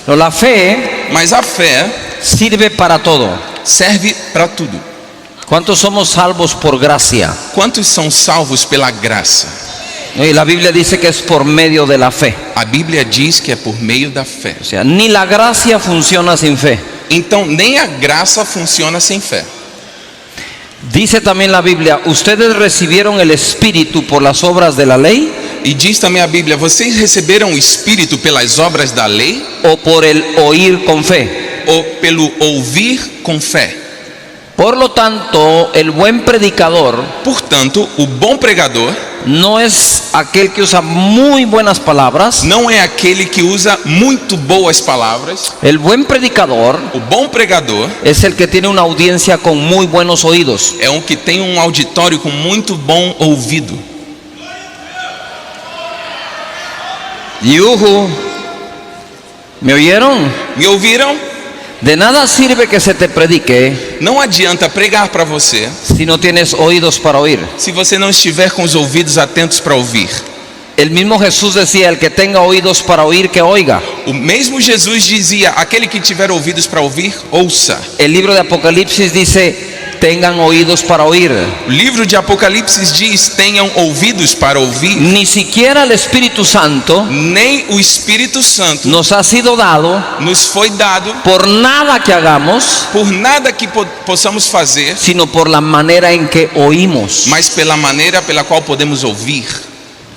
Pero la fe Mas a fé sirve para todo. serve para tudo. ¿Cuántos somos salvos por gracia? Quantos são salvos pela graça? Y la Biblia dice que es por medio de la fe. A Bíblia diz que é por meio da fé. O sea, ni la gracia funciona sin fe. Então, nem a graça funciona sem fé. Dice también la Biblia, ustedes recibieron el Espíritu por las obras de la ley E diz também a Bíblia, vocês receberam o Espírito pelas obras da lei o por el oír con fe. ou pelo ouvir com fé? Por lo tanto, el buen predicador Portanto, o bom pregador no es aquel que usa muy buenas palabras. não é aquele que usa muito boas palavras. El buen predicador O bom pregador es el que tiene una audiencia con muy buenos oídos. é um que tem um auditório com muito bom ouvido. Yuhu. ¿Me oyeron? Me ouviram? De nada sirve que se te predique Não adianta pregar para você si no tienes oídos para oír. se você não estiver com os ouvidos atentos para ouvir. El mismo Jesús decía, el que tenga oídos para oír, que oiga. O mesmo Jesus dizia, aquele que tiver ouvidos para ouvir, ouça. El libro de Apocalipsis dice, tengan oídos para oír. O livro de Apocalipse diz, tenham ouvidos para ouvir. Ni siquiera el Espíritu Santo Nem o Espírito Santo nos ha sido dado nos foi dado por nada que hagamos, por nada que possamos fazer, sino por la manera en que oímos. mas pela maneira pela qual podemos ouvir.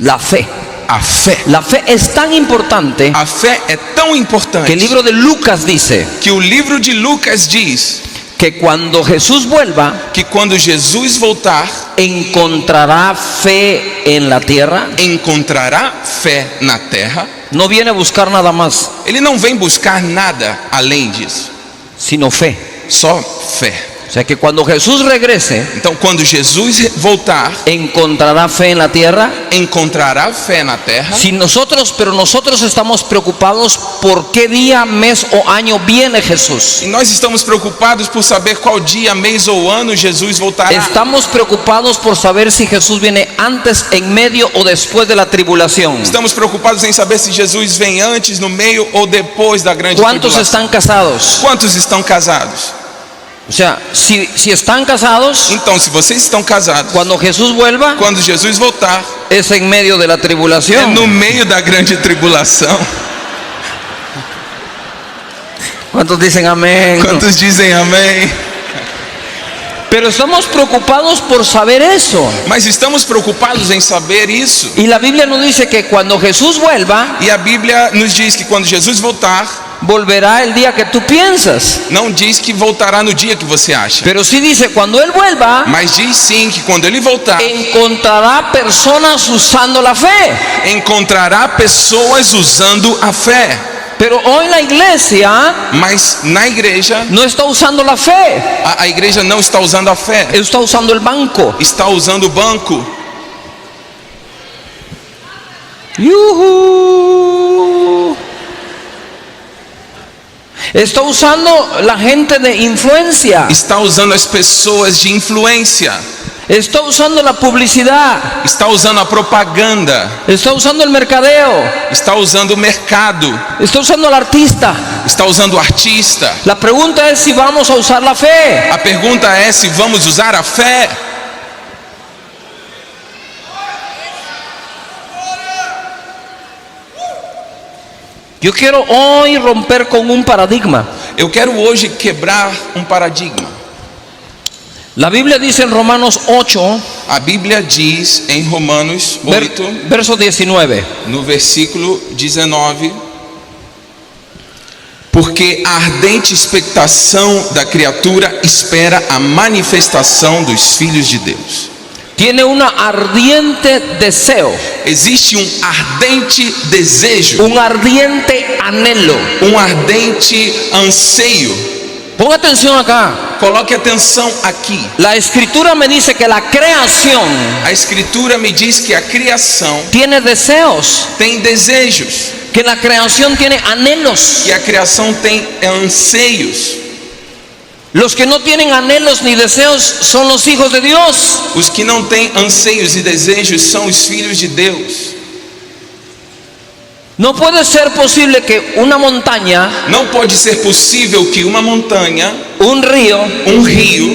La fe. A fé. La fe es tan importante A fé é tão importante que el libro de Lucas dice que o livro de Lucas diz que cuando Jesús vuelva, que quando Jesus voltar, encontrará fe en la tierra. encontrará fé na terra. No viene a buscar nada más, Ele não vem buscar nada além disso, sino fe. só fé. O sea que cuando Jesús regrese, Então, quando Jesus voltar, encontrará fe en la tierra. encontrará fé na terra. Pero nosotros estamos preocupados por qué día, mes o año viene Jesús. E nós estamos preocupados por saber qual dia, mês ou ano Jesus voltará. Estamos preocupados por saber si Jesús viene antes, en medio o después de la tribulación. Estamos preocupados em saber se Jesus vem antes, no meio ou depois da grande ¿Cuántos tribulação. están casados? Quantos estão casados? O sea, si están casados, Então, se vocês estão casados, cuando Jesús vuelva, quando Jesus voltar, es en medio de la é tribulación. no meio da grande tribulação. ¿Cuántos dicen amén? Quantos dizem amém? Pero estamos preocupados por saber eso. Mas estamos preocupados em saber isso. Y la Biblia nos dice que cuando Jesús vuelva, E a Bíblia nos diz que quando Jesus voltar, volverá el día que tú piensas. não diz que voltará no dia que você acha. Pero sí dice, cuando Él vuelva, Mas diz sim que quando ele voltar, encontrará personas usando la fe. encontrará pessoas usando a fé. Pero hoy la iglesia Mas na igreja, no está usando la fe, a igreja não está usando a fé. está usando el banco. Está usando o banco. ¡Yujú! Está usando la gente de influencia, Está usando as pessoas de influência. está usando la publicidad, Está usando a propaganda. está usando el mercadeo, Está usando o mercado. está usando al artista. Está usando o artista. La pregunta es si vamos a usar la fe. A pergunta é se vamos usar a fé. Yo quiero hoy romper con un paradigma. Eu quero hoje quebrar um paradigma. La Biblia dice en Romanos 8, A Bíblia diz em Romanos 8, verso 19. no versículo 19: porque a ardente expectação da criatura espera a manifestação dos filhos de Deus. Tiene una ardiente deseo, Existe ardente desejo, un ardiente anhelo. ardente anseio. Ponga atención acá. Coloque atenção aqui. La escritura me dice que la creación A Escritura me diz que a criação tiene deseos, tem desejos, que la creación tiene anhelos. que a criação tem anseios. Los que no tienen anhelos ni deseos son los hijos de Dios. Os que não têm anseios e desejos são os filhos de Deus. No puede ser posible que una montaña, Não pode ser possível que uma montanha, un río, um rio,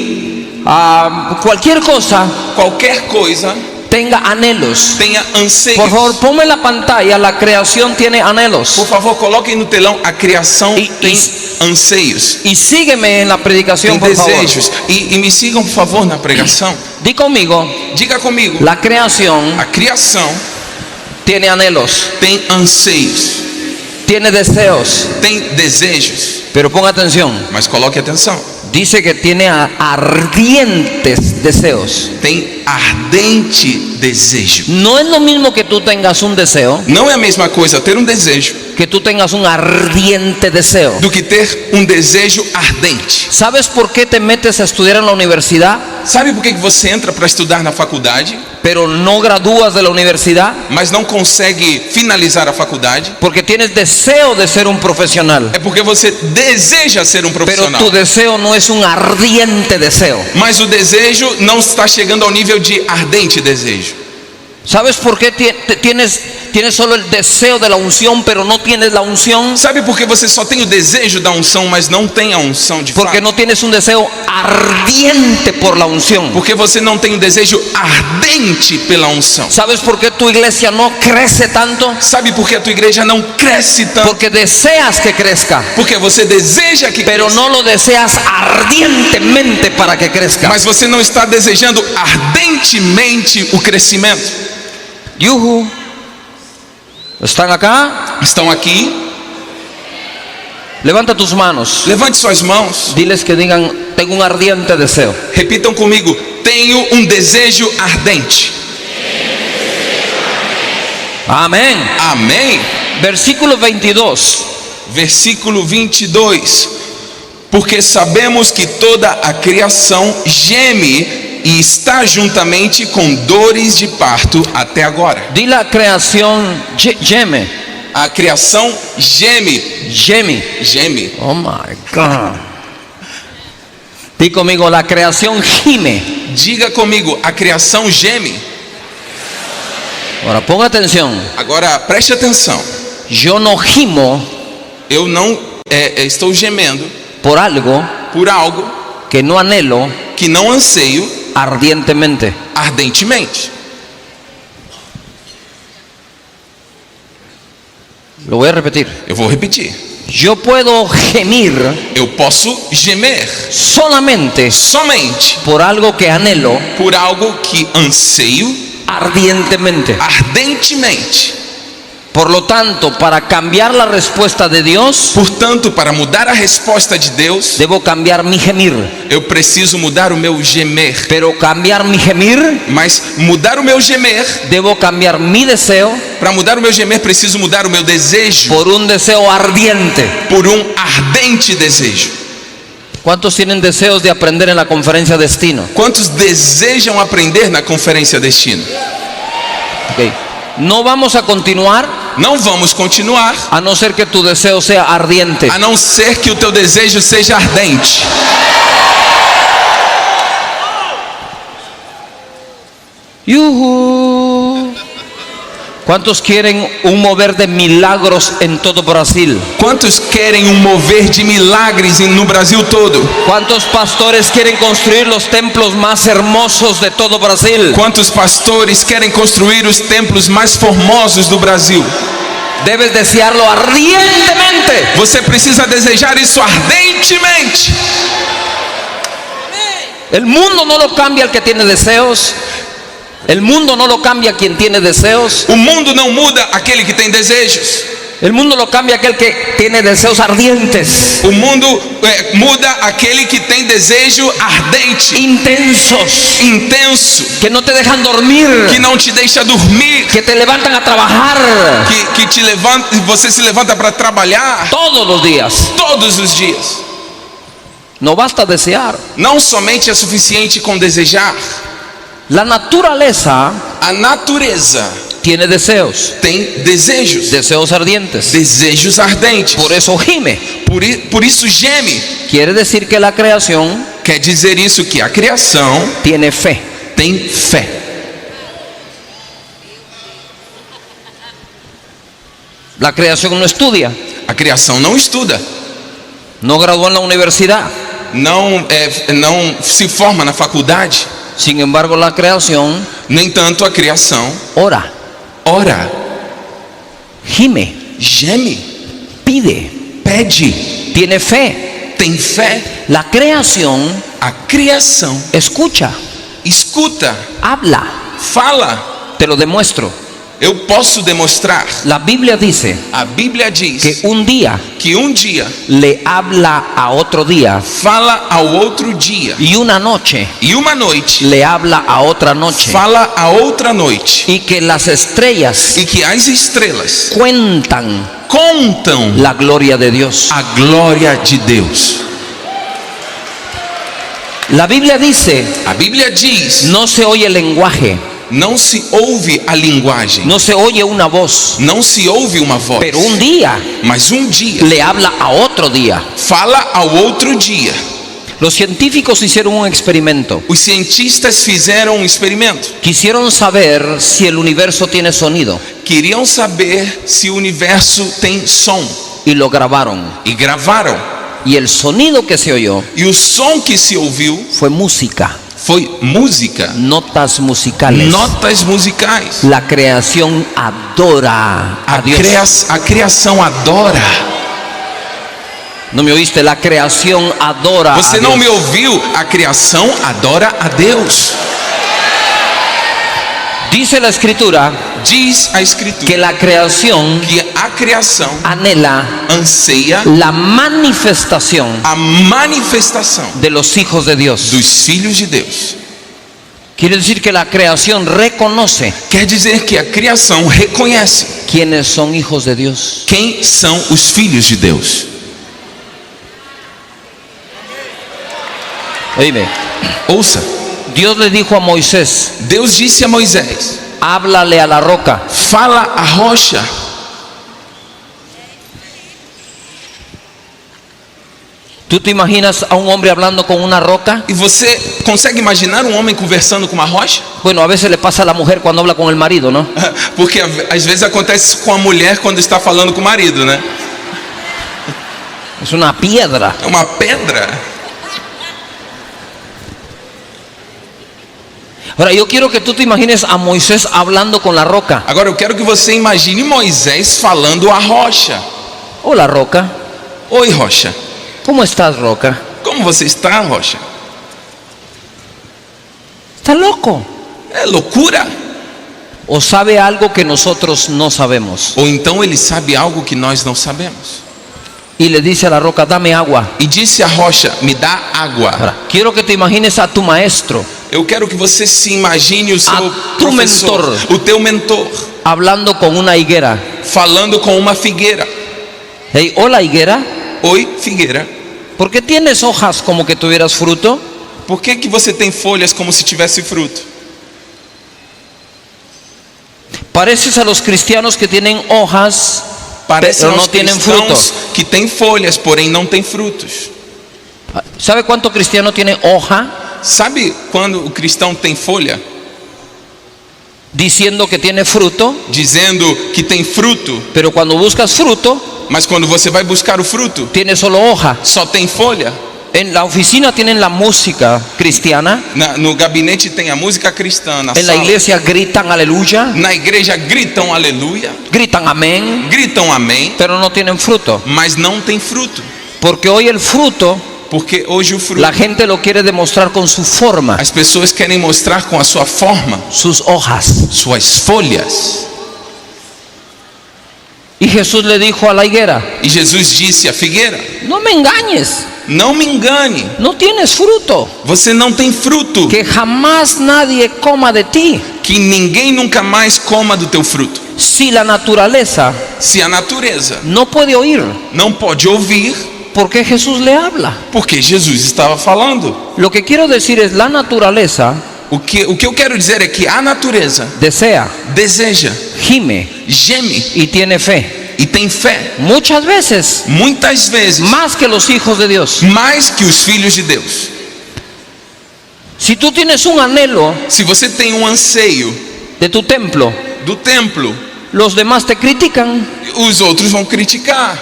cualquier cosa qualquer coisa tenga anhelos. tenha anseios. Por favor, ponme en la pantalla, la creación tiene anhelos. Por favor, coloquem no telão, a criação E- tem anseios, Y sígueme en la predicación, tem por favor. desejos. E me sigam, por favor, na pregação. Di conmigo, Diga comigo, la creación a criação tiene anhelos, tem anseios, tiene deseos, tem desejos. pero ponga atención, Mas coloque atenção, dice que tiene ardientes deseos. tem ardente desejo. No es lo mismo que tú tengas un deseo, Não é a mesma coisa ter um desejo que tú tengas un ardiente deseo. do que ter um desejo ardente. ¿Sabes por qué te metes a estudiar en la universidad, Sabe por que você entra para estudar na faculdade, pero no gradúas de la universidad? mas não consegue finalizar a faculdade? Porque tienes deseo de ser un profesional, É porque você deseja ser um pero profissional, tu deseo no es un ardiente deseo. mas o desejo não está chegando ao nível de ardente desejo. ¿Sabes por qué tienes solo el deseo de la unción, pero no tienes la unción? Sabe por que você só tem o desejo da unção, mas não tem a unção de Porque fato? no tienes un deseo ardiente por la unción. Porque você não tem um desejo ardente pela unção. ¿Sabes por qué tu iglesia no crece tanto? Sabe por que a tua igreja não cresce tanto? Porque deseas que crezca, Porque você deseja que pero cresça, no lo deseas ardientemente para que crezca. mas você não está desejando ardentemente o crescimento. Yuhu. ¿Están acá? Estão aqui? Levanta tus manos. Levante suas mãos. Diles que digan, tengo un ardiente deseo. Repitam comigo: tenho um desejo ardente. Amén. Amém? Versículo 22. Versículo 22. Porque sabemos que toda a criação geme e está juntamente com dores de parto até agora. Di la creación, geme. A criação geme, Geme. Oh my God. Di conmigo, la creación gime. Diga comigo, a criação geme. Ahora ponga atención. Agora preste atenção. Yo no gimo Eu não estou gemendo por algo por algo que no anhelo que não anseio ardientemente. ardentemente. Lo voy a repetir. Eu vou repetir. Yo puedo gemir Eu posso gemer solamente somente por algo que anhelo por algo que anseio ardientemente. ardentemente. Por lo tanto, para cambiar la respuesta de Dios, Portanto, para mudar a resposta de Deus, debo cambiar mi gemir. eu preciso mudar o meu gemer. Pero cambiar mi gemir, Mas mudar o meu gemer, debo cambiar mi deseo para mudar o meu gemer, preciso mudar o meu desejo por un deseo ardiente. por um ardente desejo. ¿Cuántos tienen deseos de aprender en la conferencia Destino? Quantos desejam aprender na conferência Destino? Ok. No vamos a continuar Não vamos continuar, a no ser que tu deseo sea ardiente. a não ser que o teu desejo seja ardente. Yuhu. ¿Cuántos quieren un mover de milagros en todo Brasil? Quantos querem um mover de milagres no Brasil todo? ¿Cuántos pastores quieren construir los templos más hermosos de todo Brasil? Quantos pastores querem construir os templos mais formosos do Brasil? Debes desearlo ardientemente. Você precisa desejar isso ardentemente. El mundo no lo cambia el que tiene deseos. El mundo no lo cambia quien tiene deseos. O mundo não muda aquele que tem desejos. El mundo lo cambia aquel que tiene deseos ardientes, O mundo muda aquele que tem desejo ardente, intensos, intenso, que no te dejan dormir, que não te deixa dormir, que te levantan a trabajar que te levanta, você se levanta para trabalhar todos los días. todos os dias. No basta desear. Não somente é suficiente com desejar. La naturaleza A natureza tiene deseos, tem desejos, deseos ardientes. desejos ardentes. Por eso gime. Por isso geme. Quiere decir que la creación Quer dizer isso que a criação tiene fe. tem fé. La creación no estudia, A criação não estuda, no graduó en la universidad. não se forma na faculdade. Sin embargo, la creación No entanto, a criação ora, ora, gime, geme, pide, pede, tiene fe. tem fé. La creación A criação escucha, escuta, habla. fala. Te lo demuestro. Eu posso demonstrar. La Biblia dice A Bíblia diz que un día que dia le habla a otro día fala ao outro dia y una noche e uma noite le habla a otra noche, fala a outra noite, y que las estrellas e que as estrelas cuentan contam la gloria de Dios. a glória de Deus. La Biblia dice, A Bíblia diz: no se oye el lenguaje, não se ouve a linguagem, no se oye una voz, não se ouve uma voz, pero un día mas dia le habla a otro día. fala ao outro dia. Los científicos hicieron un experimento. Os cientistas fizeram um experimento. Quisieron saber si el universo tiene sonido Queriam saber se o universo tem som y lo grabaron. e gravaram. Y el sonido que se oyó E o som que se ouviu fue música, foi música, notas musicales. notas musicais. La creación adora a Dios. A criação adora. ¿No me oíste? La creación adora Você a não Dios. me ouviu? A criação adora a Deus. Dice la Escritura Diz a que Escritura la creación que a criação anhela anseia la manifestación a manifestação de los hijos de Dios. dos filhos de Deus. Quiere decir que la creación reconoce Quer dizer que a criação reconhece quiénes son hijos de Dios. quem são os filhos de Deus. Oíme, Ouça, Dios le dijo a Moisés, Deus disse a Moisés: háblale a la roca. fala a rocha. ¿Tú te imaginas a un hombre hablando con una roca? E você consegue imaginar um homem conversando com uma rocha? Bueno, a veces le pasa a la mujer cuando habla con el marido, ¿no? Porque às vezes acontece com a mulher quando está falando com o marido, né? Es una piedra. É uma pedra. Ahora, yo quiero que tú te imagines a Moisés hablando con la roca. Agora eu quero que você imagine Moisés falando à rocha. Hola, roca. Oi, rocha. ¿Cómo estás, roca? Como você está, rocha? ¿Estás loco? É loucura. ¿O sabe algo que nosotros no sabemos? Ou então ele sabe algo que nós não sabemos. Y le dice a la roca, dame agua. E disse à rocha: me dá água. Ahora, quiero que te imagines a tu maestro Eu quero que você se imagine o seu tu professor, mentor. o teu mentor, hablando con una higuera. falando com uma figueira. Hey, hola, higuera. Oi, figueira. ¿Por qué tienes hojas como que tuvieras fruto? Por que você tem folhas como se tivesse fruto? Pareces a los cristianos que tienen hojas, Parecem pero aos no tienen cristãos fruto. que têm folhas, porém não têm frutos. ¿Sabe cuánto cristiano tiene hoja Sabe quando o cristão tem folha? diciendo que tiene fruto, Dizendo que tem fruto, pero cuando buscas fruto, mas quando você vai buscar o fruto, tiene solo hoja? só tem folha. En la oficina tienen la música cristiana, No gabinete tem a música cristã, na en la sala. iglesia gritan aleluya, Na igreja gritam aleluia, gritan amén, gritam amém, pero no tienen fruto. mas não tem fruto. Porque hoy el fruto, Porque hoje o fruto, la gente lo quiere demostrar con su forma, as pessoas querem mostrar com a sua forma, sus hojas. suas folhas. Y Jesús le dijo a la higuera, E Jesus disse à figueira: no me engañes, não me engane, no tienes fruto, você não tem fruto, que jamás nadie coma de ti. que ninguém nunca mais coma do teu fruto. Si la naturaleza Se a natureza no puede oír, não pode ouvir, ¿por qué Jesús le habla? porque Jesus estava falando. Lo que quiero decir es, la naturaleza O que eu quero dizer é que a natureza desea, deseja, gime geme y tiene fe. e tem fé, Muchas veces, muitas vezes, más que los hijos de Dios. mais que os filhos de Deus. Si tú tienes un anhelo Se você tem um anseio de tu templo, do templo, los demás te critican. Os outros vão criticar.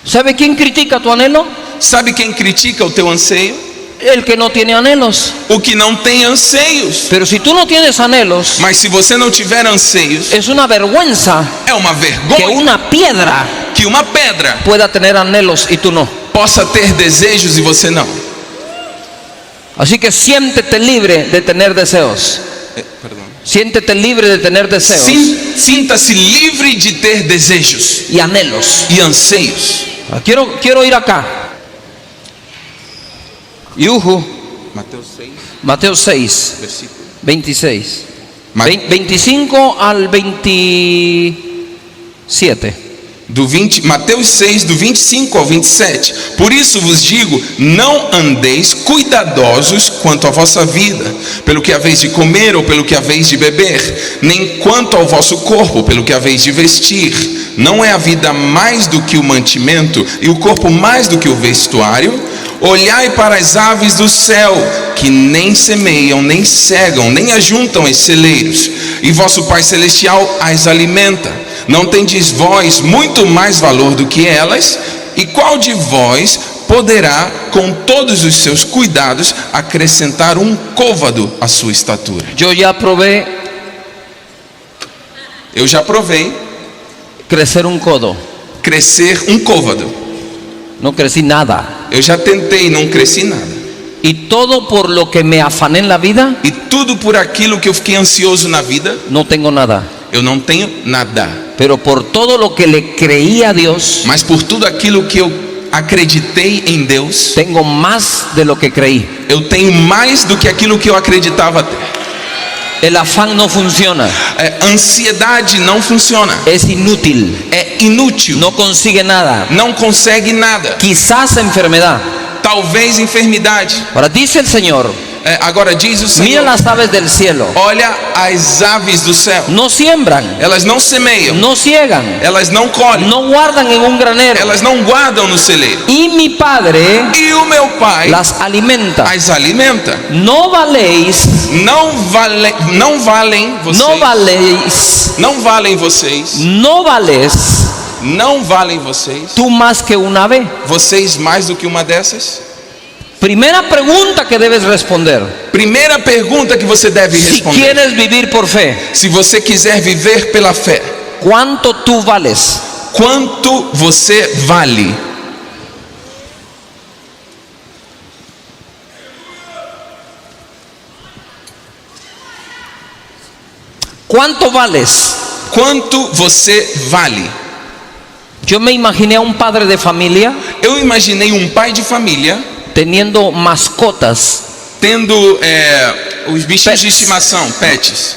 ¿Sabe quién critica tu anhelo? Sabe quem critica o teu anseio? El que no tiene anhelos. O que não tem anseios. Pero si tú no tienes anhelos, Mas se você não tiver anseios, es una vergüenza é uma que vergonha una piedra que uma pedra pueda tener anhelos y tú no. possa ter desejos e você não. Así que siéntete libre de tener deseos. Perdão. Siéntete libre de tener deseos Sinta-se livre de ter desejos y anhelos. e anseios. Quiero ir acá. Yuhu, Mateus 6, Mateo 6, versículo. 26. Ma- 25 al 27. Mateus 6, do 25 ao 27. Por isso vos digo, não andeis cuidadosos quanto à vossa vida, pelo que haveis de comer ou pelo que haveis de beber, nem quanto ao vosso corpo, pelo que haveis de vestir. Não é a vida mais do que o mantimento, e o corpo mais do que o vestuário? Olhai para as aves do céu, que nem semeiam, nem cegam, nem ajuntam em celeiros, e vosso Pai Celestial as alimenta. Não tendes vós muito mais valor do que elas? E qual de vós poderá, com todos os seus cuidados, acrescentar um côvado à sua estatura? Yo ya probé Eu já provei crecer un codo. crescer um côvado. No crecí nada. Eu já tentei, não cresci nada. Y todo por lo que me afané en la vida, E tudo por aquilo que eu fiquei ansioso na vida, no tengo nada. eu não tenho nada. Pero por todo lo que le creí a Dios, Mas por tudo aquilo que eu acreditei em Deus, tengo más de lo que creí. eu tenho mais do que aquilo que eu acreditava ter. El afán no funciona. Ansiedade não funciona. Es inútil. É inútil. No consigue nada. Não consegue nada. Quizás enfermedad. Talvez enfermidade. Ahora dice el Señor, Agora diz o mira Senhor: las aves del cielo. olha as aves do céu. No siembran, Elas não semeiam. no ciegan, Elas não colhem. no guardan en un granero. Elas não guardam no celeiro. Y mi Padre E o meu Pai las alimenta. as alimenta. No valéis, Não valem vocês. no valéis, Não valem vocês. no vales Não valem vocês. tú más que una ave. Vocês mais do que uma dessas? Primera pregunta que debes responder. Primeira pergunta que você deve Si responder. quieres vivir por fe, Se você quiser viver pela fé, ¿cuánto tú vales? quanto você vale? ¿Cuánto vales? Quanto você vale? Yo me imaginé a un padre de familia Eu imaginei um pai de família teniendo mascotas, tendo os bichinhos de Pets. estimação, pets.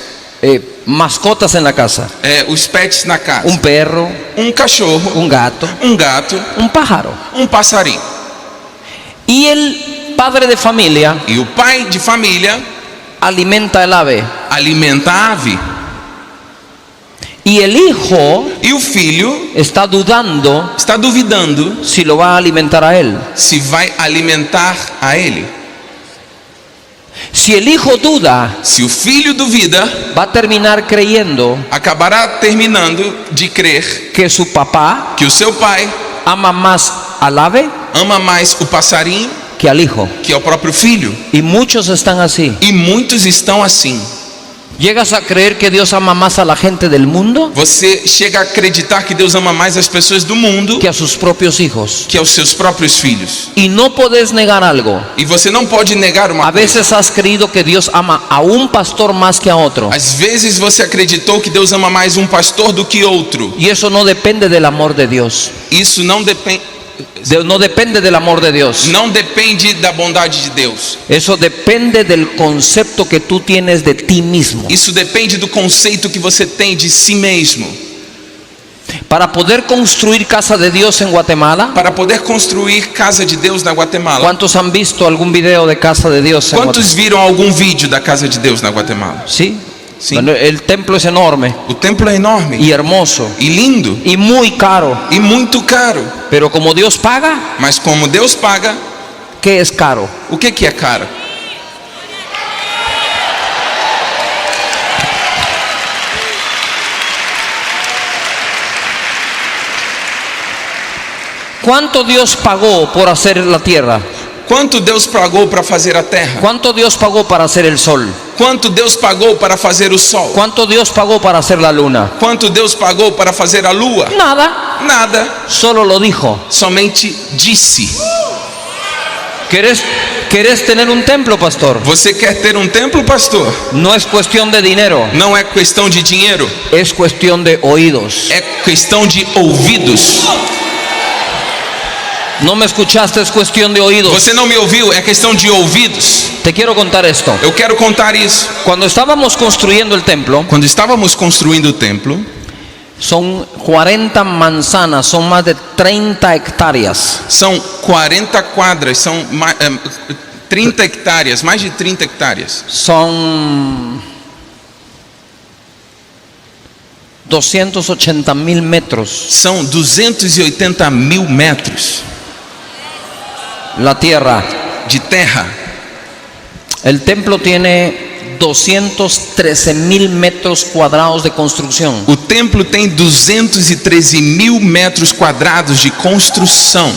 mascotas en la casa. Os pets na casa. Un perro, Um cachorro, un gato, um gato, un pájaro. um passarinho. Y el padre de familia E o pai de família alimenta el ave. alimenta a ave. Y el hijo E o filho está dudando está duvidando si lo va a alimentar a él. se vai alimentar a ele. Si el hijo duda, Se o filho duvida, va a terminar creyendo acabará terminando de crer que su papá que o seu pai ama más al ave ama mais o passarinho que al hijo. que ao próprio filho. Y muchos están así. E muitos estão assim. ¿Llegas a creer que Dios ama más a la gente del mundo Você chega a acreditar que Deus ama mais as pessoas do mundo que a sus propios hijos? que aos seus próprios filhos. Y no podés negar algo. E você não pode negar uma A coisa. veces has creído que Dios ama a un pastor más que a otro. Às vezes você acreditou que Deus ama mais um pastor do que outro. Y eso no depende del amor de Dios. Isso não depende. No depende del amor de Dios. Não depende da bondade de Deus. Eso depende del concepto que tú tienes de ti mismo. Isso depende do conceito que você tem de si mesmo. Para poder construir casa de Dios en Guatemala, Para poder construir casa de Deus na Guatemala. ¿cuántos han visto algún video de casa de Dios en Guatemala? Quantos viram algum vídeo da casa de Deus na Guatemala? Sí. Sí. Bueno, el templo es enorme O templo é enorme y hermoso e lindo y muy caro. e muito caro. Pero como Dios paga, Mas como Deus paga, ¿qué es caro? o que é caro? ¿Cuánto Dios pagó por hacer la tierra? Quanto Deus pagou para fazer a terra? ¿Cuánto Dios pagó para hacer el sol? Quanto Deus pagou para fazer o sol? ¿Cuánto Dios pagó para hacer la luna? Quanto Deus pagou para fazer a lua? Nada, Nada, solo lo dijo. somente disse. ¿Querés tener un templo, pastor? Você quer ter um templo, pastor? No es cuestión de dinero, Não é questão de dinheiro, es cuestión de oídos. é questão de ouvidos. No me escuchaste, es cuestión de oídos. Você não me ouviu? É questão de ouvidos. Te quiero contar esto. Eu quero contar isso. Cuando estábamos construyendo el templo, Quando estávamos construindo o templo, son 40 manzanas, son más de 30 hectáreas. são 40 quadras, são 30 hectares, mais de 30 hectares. Son 280.000 metros. São 280.000 metros La tierra. de terra. El templo tiene 213.000 metros cuadrados de construcción. O templo tem 213.000 metros quadrados de construção.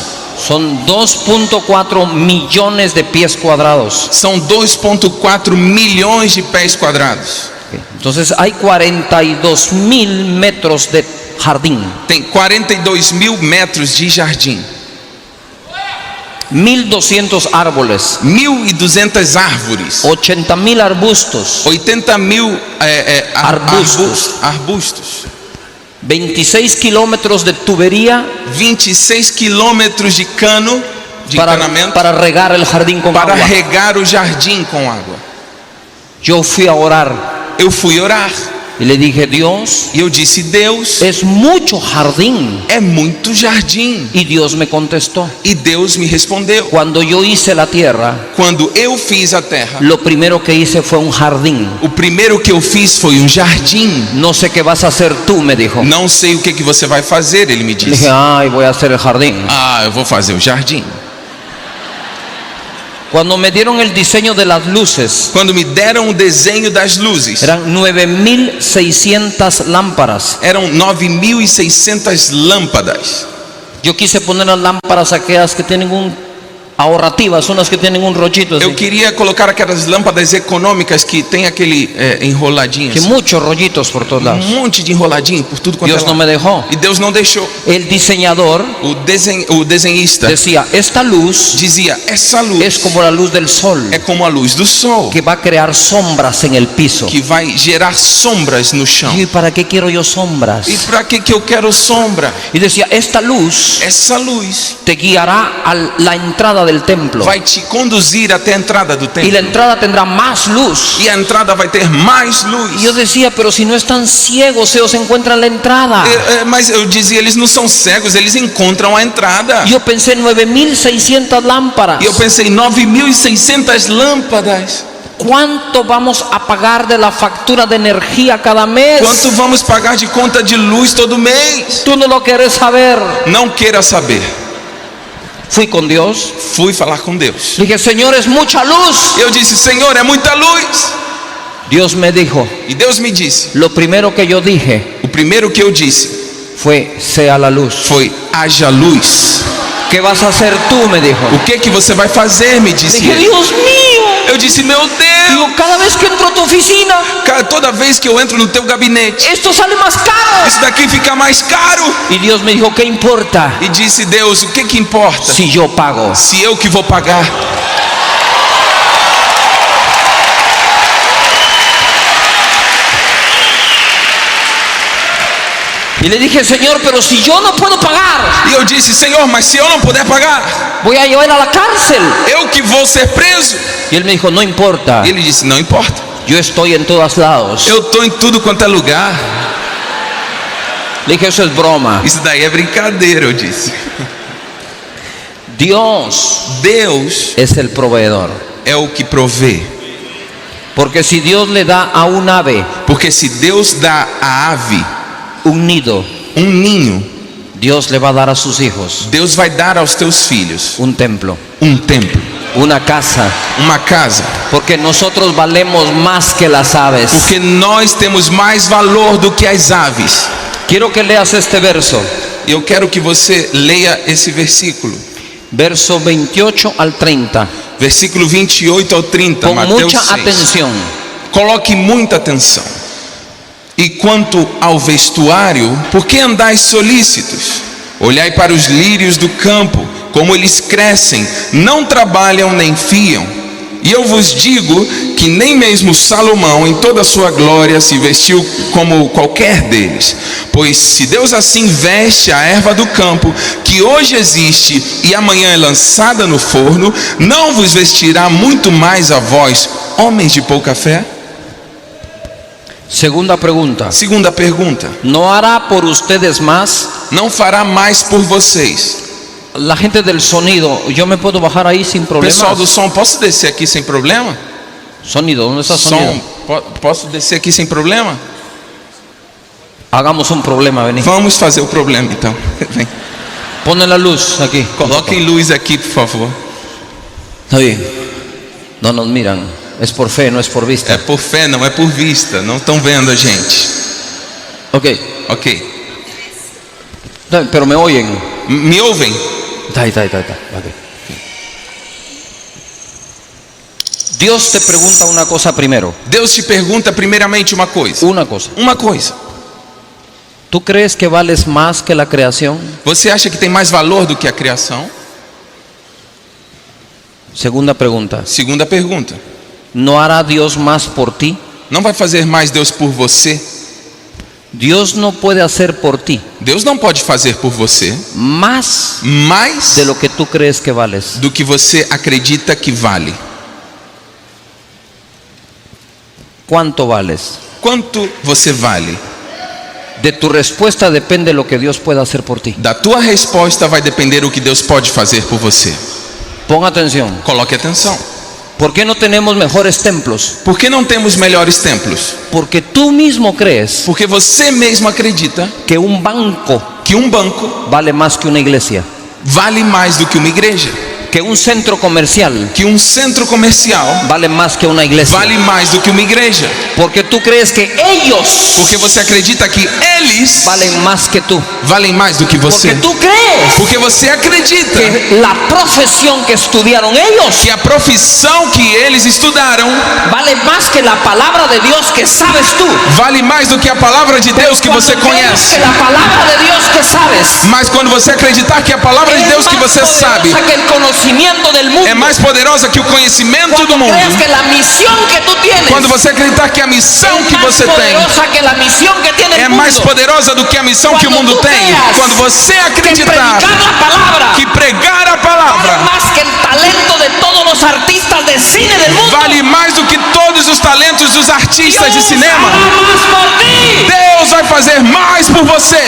Son 2.4 millones de pies cuadrados. São 2,4 milhões de pés quadrados. Entonces hay 42.000 metros de jardín. Tem 42.000 metros de jardim. 1.200 árboles. 1.200 árvores. 80.000 arbustos. 80.000 Arbustos. arbustos. 26 kilómetros de tubería 26 quilômetros de cano de encanamento para regar el jardín con para agua. regar o jardim com água. Yo fui a orar Eu fui orar y le dije, Dios, e eu disse: Deus, es mucho jardín. é muito jardim. Y Dios me contestó. E Deus me respondeu. Cuando yo hice la tierra, Quando eu fiz a terra, lo primero que hice fue un jardín. o primeiro que eu fiz foi um jardim. No sé qué vas a hacer tú, me dijo. Não sei o que você vai fazer, ele me Le disse. dije, ay, voy a hacer el jardín. Ah, eu vou fazer o jardim. Cuando me dieron el diseño de las luces, Quando me deram o desenho das luzes, eran 9.600 lámparas. eram 9.600 lâmpadas. Yo quise poner las lámparas aquellas que tienen ahorrativas, son las que tienen un rollito así. Eu queria colocar aquelas lâmpadas econômicas que tem aquele enroladinho, Que assim. muchos rollitos por todos lados. Monte de enroladinho por tudo quanto Dios é no lado. me dejó. E Deus não deixou. El diseñador O desenhista decía, esta luz dizia: essa luz es como la luz del sol, é como a luz do sol, que va a crear sombras en el piso. que vai gerar sombras no chão. ¿Y para qué quiero yo sombras? E para que eu quero sombra? Y decía, esta luz Essa luz te guiará a la entrada del templo. vai te conduzir até a entrada do Y templo. la entrada tendrá más luz. E a entrada vai ter mais luz. Y yo decía, pero si no están ciegos, ellos encuentran la entrada. Mas eu dizia, eles não são cegos, eles encontram a entrada. Yo pensé 9.600 lámparas. E eu pensei, 9.600 lâmpadas. ¿Cuánto vamos a pagar de la factura de energía cada mes? Quanto vamos pagar de conta de luz todo mês? Tú no lo quieres saber. Não queira saber. Fui con Dios. Fui falar com Deus. Dije, Señor, es mucha luz. Eu disse: Senhor, é muita luz. Dios me dijo, E Deus me disse, lo primero que yo dije o primeiro que eu disse fue, sea la luz. foi: haja luz. ¿Qué vas a hacer tú? Me dijo. O que você vai fazer? Me disse Dije, ele. Dios mío. Eu disse: meu Deus, Digo, cada vez que entro a tu oficina, toda vez que eu entro no teu gabinete, esto sale más caro. isso daqui fica mais caro. Y Dios me dijo, ¿qué importa E disse Deus: o que importa? si yo pago? Se eu que vou pagar. Y le dije, Señor, pero si yo no puedo pagar, E eu disse: Senhor, mas se eu não puder pagar, voy a llevar a la cárcel. eu que vou ser preso. Y él me dijo, no importa, E ele disse: não importa. yo estoy en todos lados. Eu tô em tudo quanto é lugar. Le dije, eso es broma. Isso daí é brincadeira, eu disse. Deus Es el proveedor. é o que provê. Porque si Dios le da a un ave Porque se Deus dá à ave un nido, ninho, Dios le va a dar a sus hijos Deus vai dar aos teus filhos un templo, templo, una casa. uma casa. Porque nosotros valemos más que las aves. Porque nós temos mais valor do que as aves. Quiero que leas este verso. E eu quero que você leia esse versículo. Verso 28 al 30. Versículo 28 ao 30, Con Mateus mucha 6. atención. Coloque muita atenção. E quanto ao vestuário, por que andais solícitos? Olhai para os lírios do campo, como eles crescem, não trabalham nem fiam. E eu vos digo que nem mesmo Salomão, em toda a sua glória, se vestiu como qualquer deles. Pois se Deus assim veste a erva do campo, que hoje existe e amanhã é lançada no forno, não vos vestirá muito mais a vós, homens de pouca fé? Segunda pregunta. Segunda pergunta. ¿No hará por ustedes más? Não fará mais por vocês? La gente del sonido, ¿yo me puedo bajar ahí sin problemas? Pessoal do som, posso descer aqui sem problema? Sonido, ¿dónde está sonido? Posso descer aqui sem problema? Hagamos un problema, vení. Vamos fazer o problema então. Vem. Pone la luz aquí. Coloquem luz aqui, por favor. Está bien. No nos miran. Es por fe, no es por vista. É por fé, não é por vista. Não estão vendo a gente. Ok. Ok. Pero me oyen. Me ouvem? Está. Ok. Dios te pregunta una cosa primero. Deus te pergunta primeiramente uma coisa. Una cosa. Uma coisa. ¿Tú crees que vales más que la creación? Você acha que tem mais valor do que a criação? Segunda pregunta. Segunda pergunta. ¿No hará Dios más por ti? Não vai fazer mais Deus por você? Dios no puede hacer por ti Deus não pode fazer por você más mais de lo que tú crees que vales. do que você acredita que vale. ¿Cuánto vales? Quanto você vale? De tu respuesta depende lo que Dios pueda hacer por ti. Da tua resposta vai depender o que Deus pode fazer por você. Pon atención. Coloque atenção. ¿Por qué no tenemos mejores templos? Por que não temos melhores templos? Porque tú mismo crees Porque você mesmo acredita que un banco que um banco vale más que una iglesia, vale mais do que uma igreja, que un centro comercial que um centro comercial vale más que una iglesia. vale mais do que uma igreja, Porque tú crees que ellos porque você acredita que eles valen más que tú. valem mais do que você, Porque tú crees porque você acredita que la profesión que estudiaron ellos que a profissão que eles estudaram vale más que la palabra de Dios que sabes tú. vale mais do que a palavra de Deus que você Cuando crees conhece. que la palabra de Dios que sabes Mas quando você acreditar que a palavra de Deus que você sabe poderosa que el conocimiento del mundo, é mais poderosa que o conhecimento do cuando mundo, crees que la misión que tú tienes quando você acreditar que a missão es que más você tem poderosa que la misión que tiene é el mais mundo, poderosa do que a missão que o mundo tem, quando você que acreditar predicar la palabra que pregar a vale palavra más que el talento de todos los artistas de cine del mundo, vale mais do que todos os talentos dos artistas de Dios cinema, hará más por ti. Deus vai fazer mais por você.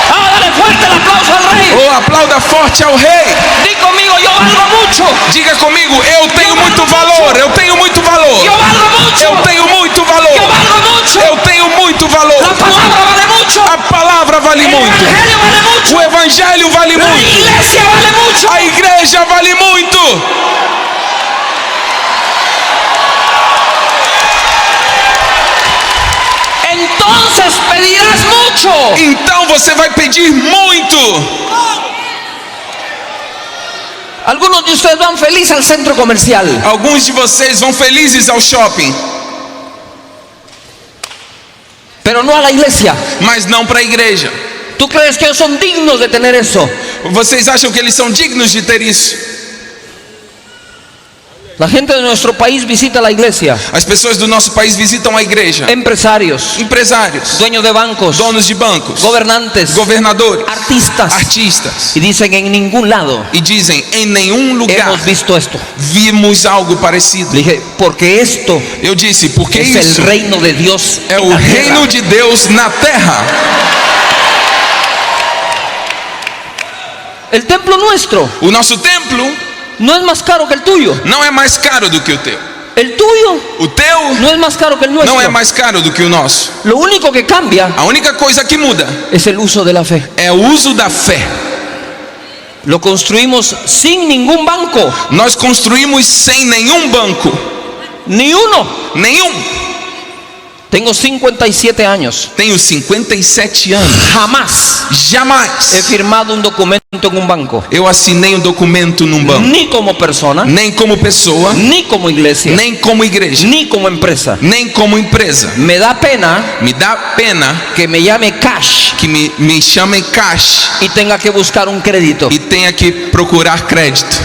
Dale fuerte el aplauso al rey. Ou aplauda forte ao rei. Di conmigo, yo valgo mucho. Diga comigo, eu tenho muito valor, eu tenho muito valor, Yo valgo mucho. eu tenho muito valor, Yo valgo mucho. eu tenho muito valor. La palabra vale mucho. A palavra vale El muito, evangelio vale mucho. o evangelho vale La muito, iglesia vale mucho. a igreja vale muito. Entonces pedirás mucho. Então você vai pedir muito. Algunos de ustedes van felices al centro comercial, Alguns de vocês vão felizes ao shopping, pero no a la iglesia. mas não para a igreja. ¿Tú crees que ellos son dignos de tener eso? Vocês acham que eles são dignos de ter isso? La gente de nuestro país visita la iglesia. As pessoas do nosso país visitam a igreja. Empresarios, Empresários, dueños de bancos, donos de bancos, gobernantes, governadores, artistas, artistas, y dicen en ningún lado e dizem: em nenhum lugar hemos visto esto. vimos algo parecido. Le dije, porque esto Eu disse: porque es isso el reino de Dios. é en o la tierra. reino de Deus na terra. El templo nuestro O nosso templo no es más caro que el tuyo. não é mais caro do que o teu. El tuyo O teu no es más caro que el nuestro. não é mais caro do que o nosso. Lo único que cambia A única coisa que muda es el uso de la fe. é o uso da fé. Lo construimos sin ningún banco, Nós construímos sem nenhum banco, ni uno. nenhum. Tengo 57 años. Tenho 57 anos. Jamás he Jamais firmado un documento en un banco. eu assinei um documento num banco. Ni como persona, Nem como pessoa, ni como iglesia, nem como igreja, ni como empresa. nem como empresa. Me da pena Me dá pena que me llame cash que me chamem cash y tenga que buscar un crédito. e tenha que procurar crédito.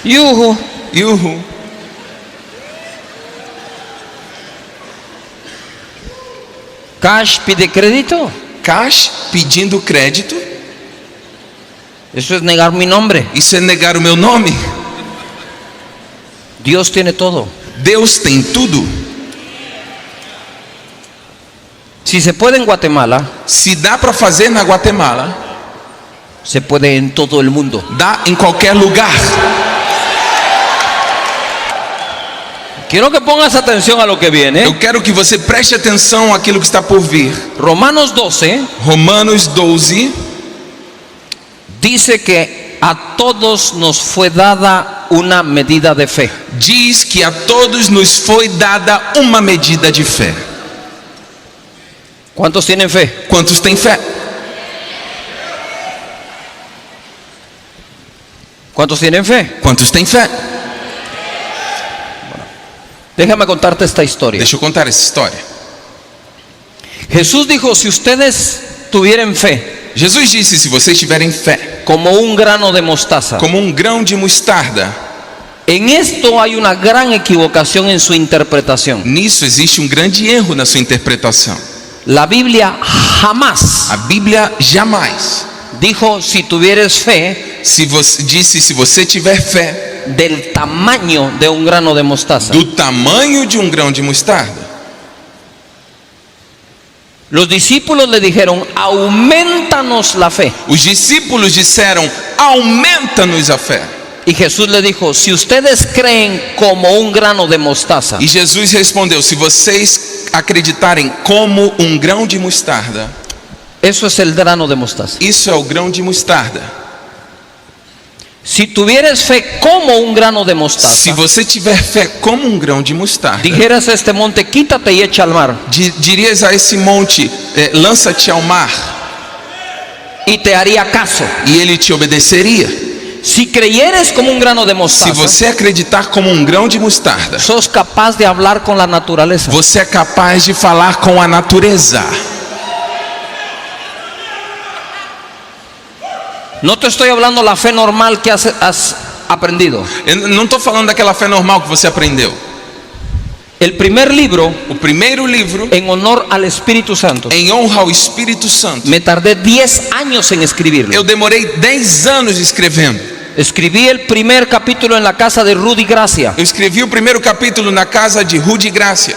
Yuhu. Yuhu. Cash pide crédito. Cash pedindo crédito, Eso es negar mi nombre. isso é negar o meu nome. Dios tiene todo. Deus tem tudo. Si se puede en Guatemala, Se dá para fazer na Guatemala, se puede en todo el mundo. dá em qualquer lugar. Quiero que pongas atención a lo que viene. Eu quero que você preste atenção àquilo que está por vir. Romanos 12 Romanos 12 dice que a todos nos fue dada una medida de fe. diz que a todos nos foi dada uma medida de fé. ¿Cuántos tienen fe? Quantos têm fé? ¿Cuántos tienen fe? Quantos têm fé? Déjame contarte esta historia. Deixa eu contar essa história. Jesús dijo, si ustedes tuvieran fe Jesus disse: se vocês tiverem fé, como un grano de mostaza. como um grão de mostarda. En esto hay una gran equivocación en su interpretación. Nisso existe um grande erro na sua interpretação. La Biblia jamás A Bíblia jamais dijo si tuvieres fe disse se você tiver fé del tamaño de un grano de mostaza. do tamanho de um grão de mostarda. Los discípulos le dijeron, aumentanos la fe. Os discípulos disseram: aumenta-nos a fé. Y Jesús le dijo, si ustedes creen como un grano de mostaza, E Jesus respondeu: se vocês acreditarem como um grão de mostarda, eso es el grano de mostaza. isso é o grão de mostarda. Si tuvieres fe como un grano de Se mostaza, você tiver fé como um grão de mostarda, dijeras a este monte, quítate y echa al mar, dirias a esse monte: lança-te ao mar, y te haría caso. e ele te obedeceria. Si creyeres como un grano de Se mostaza, você acreditar como um grão de mostarda, sos capaz de hablar con la naturaleza. você é capaz de falar com a natureza. No te estoy hablando la fe normal que has aprendido. Eu não estou falando daquela fé normal que você aprendeu. El primer libro, O primeiro livro, en honor al Espíritu Santo, em honra ao Espírito Santo, me tardé 10 años en escribirlo. eu demorei 10 anos escrevendo. Escribí el primer capítulo en la casa de Rudy Gracia Eu escrevi o primeiro capítulo na casa de Rudy Gracia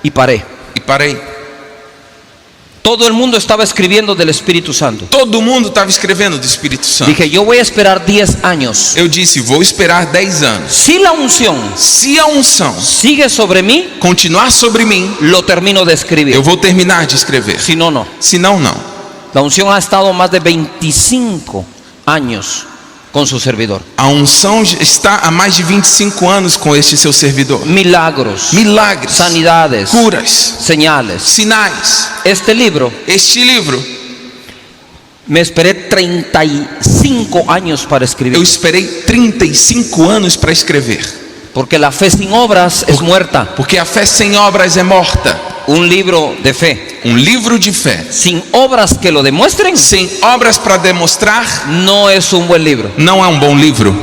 y paré. e parei. Todo el mundo estaba escribiendo del Espíritu Santo. Todo mundo estava escrevendo do Espírito Santo. Dije, yo voy a esperar 10 años. Eu disse: vou esperar 10 anos. Si la unción Se a unção sigue sobre mí, continuar sobre mim, lo termino de escribir. eu vou terminar de escrever. Si no, no. Se não, não. La unción ha estado más de 25 años con su servidor. A unção está há mais de 25 anos com este seu servidor. Milagros, Milagres, sanidades, curas, señales. sinais. Este libro, Este livro, me esperé 35 años para eu escribir. esperei 35 anos para escrever. Porque la fe sin obras es muerta. Porque a fé sem obras é morta. Un libro de fe Um livro de fé sin obras que lo demuestren sem obras para demonstrar no es un buen libro. não é um bom livro.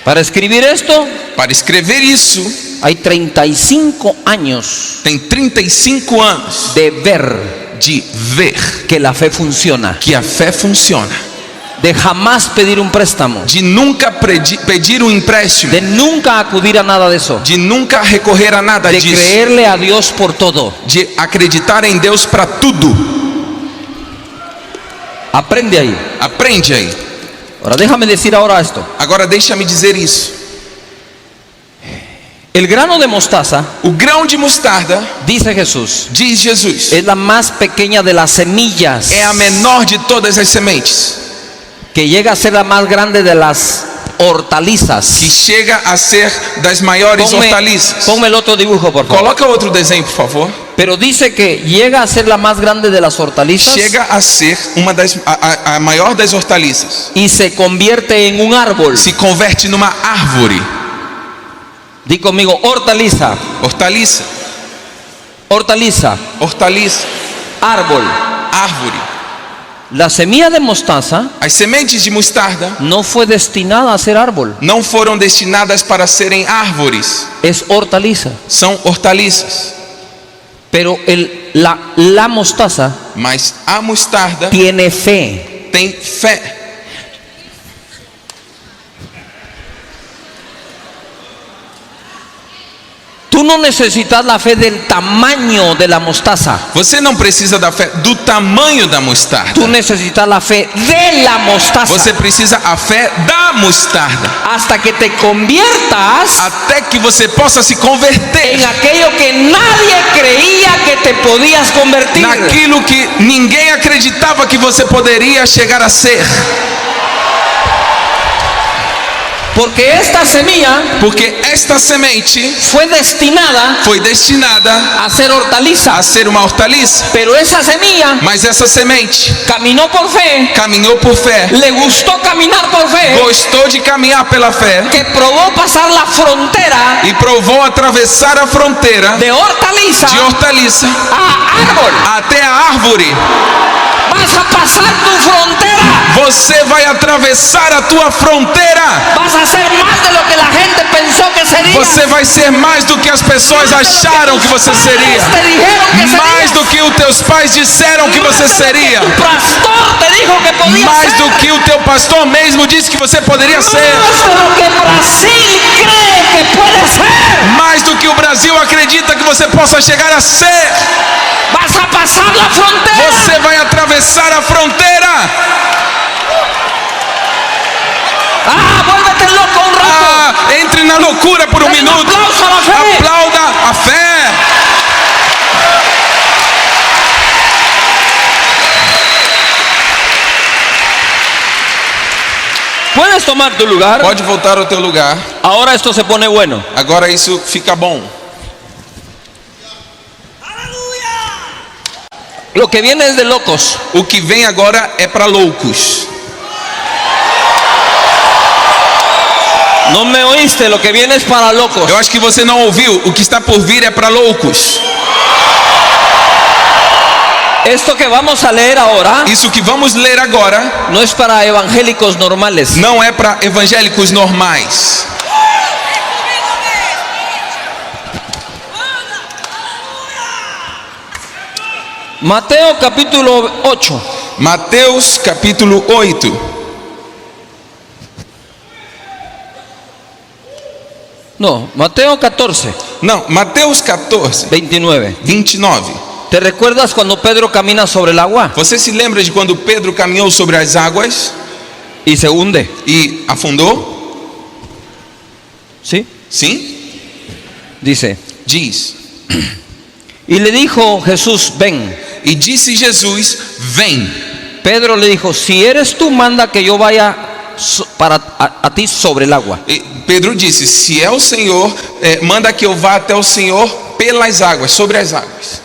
Para escribir esto Para escrever isso, hay 35 años tem 35 anos de ver de ver que la fe funciona, que a fé funciona. de jamás pedir un préstamo, De nunca pedir um empréstimo. de nunca acudir a nada de eso, De nunca recorrer a nada de disso. creerle a Dios por todo. De acreditar em Deus para tudo. Aprende ahí. Aprende aí. Ahora déjame decir ahora esto. Agora deixa-me dizer isso. El grano de mostaza, O grão de mostarda, dice Jesús, diz Jesus, es la más pequeña de las semillas, é a menor de todas as sementes, que llega a ser la más grande de las hortalizas. que chega a ser das maiores hortaliças. Ponme el otro dibujo, por favor. Coloca outro desenho, por favor. Pero dice que llega a ser la más grande de las hortalizas Chega a ser a maior das hortaliças. y se convierte en un árbol. Se converte numa árvore. Di conmigo, hortaliza, Hortaliça, hortaliza, hortaliça, árbol. árvore. La semilla de mostaza As sementes de mostarda no fue destinada a ser árbol, não foram destinadas para serem árvores, es hortaliza. são hortaliças. Pero la mostaza Mas a mostarda tiene fe. tem fé. Tú no necesitas la fe del tamaño de la mostaza. Você não precisa da fé do tamanho da mostarda. Tú necesitas la fe de la mostaza. Você precisa a fé da mostarda. Hasta que te conviertas Até que você possa se converter en aquello que nadie creía que te podías convertir. naquilo que ninguém acreditava que você poderia chegar a ser. Porque esta semilla Porque esta semente fue destinada foi destinada a ser hortaliza. a ser uma hortaliça. Pero esa semilla Mas essa semente caminó por fe, caminhou por fé, le gustó caminar por fe, gostou de caminhar pela fé que probó pasar la frontera e provou atravessar a fronteira de hortaliza de hortaliça a árbol. até a árvore. Vas a pasar tu frontera. Você vai atravessar a tua fronteira. Vas a ser más de lo que la gente pensó que sería. Você vai ser mais do que as pessoas acharam que você seria. Te dijeron que Mais serías. do que os teus pais disseram que você seria. Tu pastor te dijo que podías Mais ser. do que o teu pastor mesmo disse que você poderia ser. Más de lo que Brasil cree que puede ser. Mais do que o Brasil acredita que você possa chegar a ser. Vas a pasar la frontera. Você vai atravessar a fronteira. Vuélvete loco un rato. Entre na loucura por um Dale un minuto. aplauso a la fe. Aplauda a fé. Puedes tomar tu lugar. Pode voltar ao teu lugar. Ahora esto se pone bueno. Agora isso fica bom. Lo que viene es de locos. O que vem agora é para loucos. No me oíste, lo que viene es para locos. Eu acho que você não ouviu. O que está por vir é para loucos. Esto que vamos a leer ahora Isso que vamos ler agora no es para evangélicos normales. não é para evangélicos normais. Mateo capítulo 8. Mateus capítulo 8. No, Mateo 14, Não, Mateus 14, 29. 29. ¿Te recuerdas cuando Pedro camina sobre el agua Você se lembra de quando Pedro caminhou sobre as águas y se hunde? e afundou? ¿Sí? Sim? Dice, Diz. y le dijo Jesús, ven. E disse Jesus: Vem. Pedro le dijo, si eres tú, manda que yo vaya a ti sobre el agua. E Pedro disse: Se é o Senhor, manda que eu vá até o Senhor pelas águas, sobre as águas.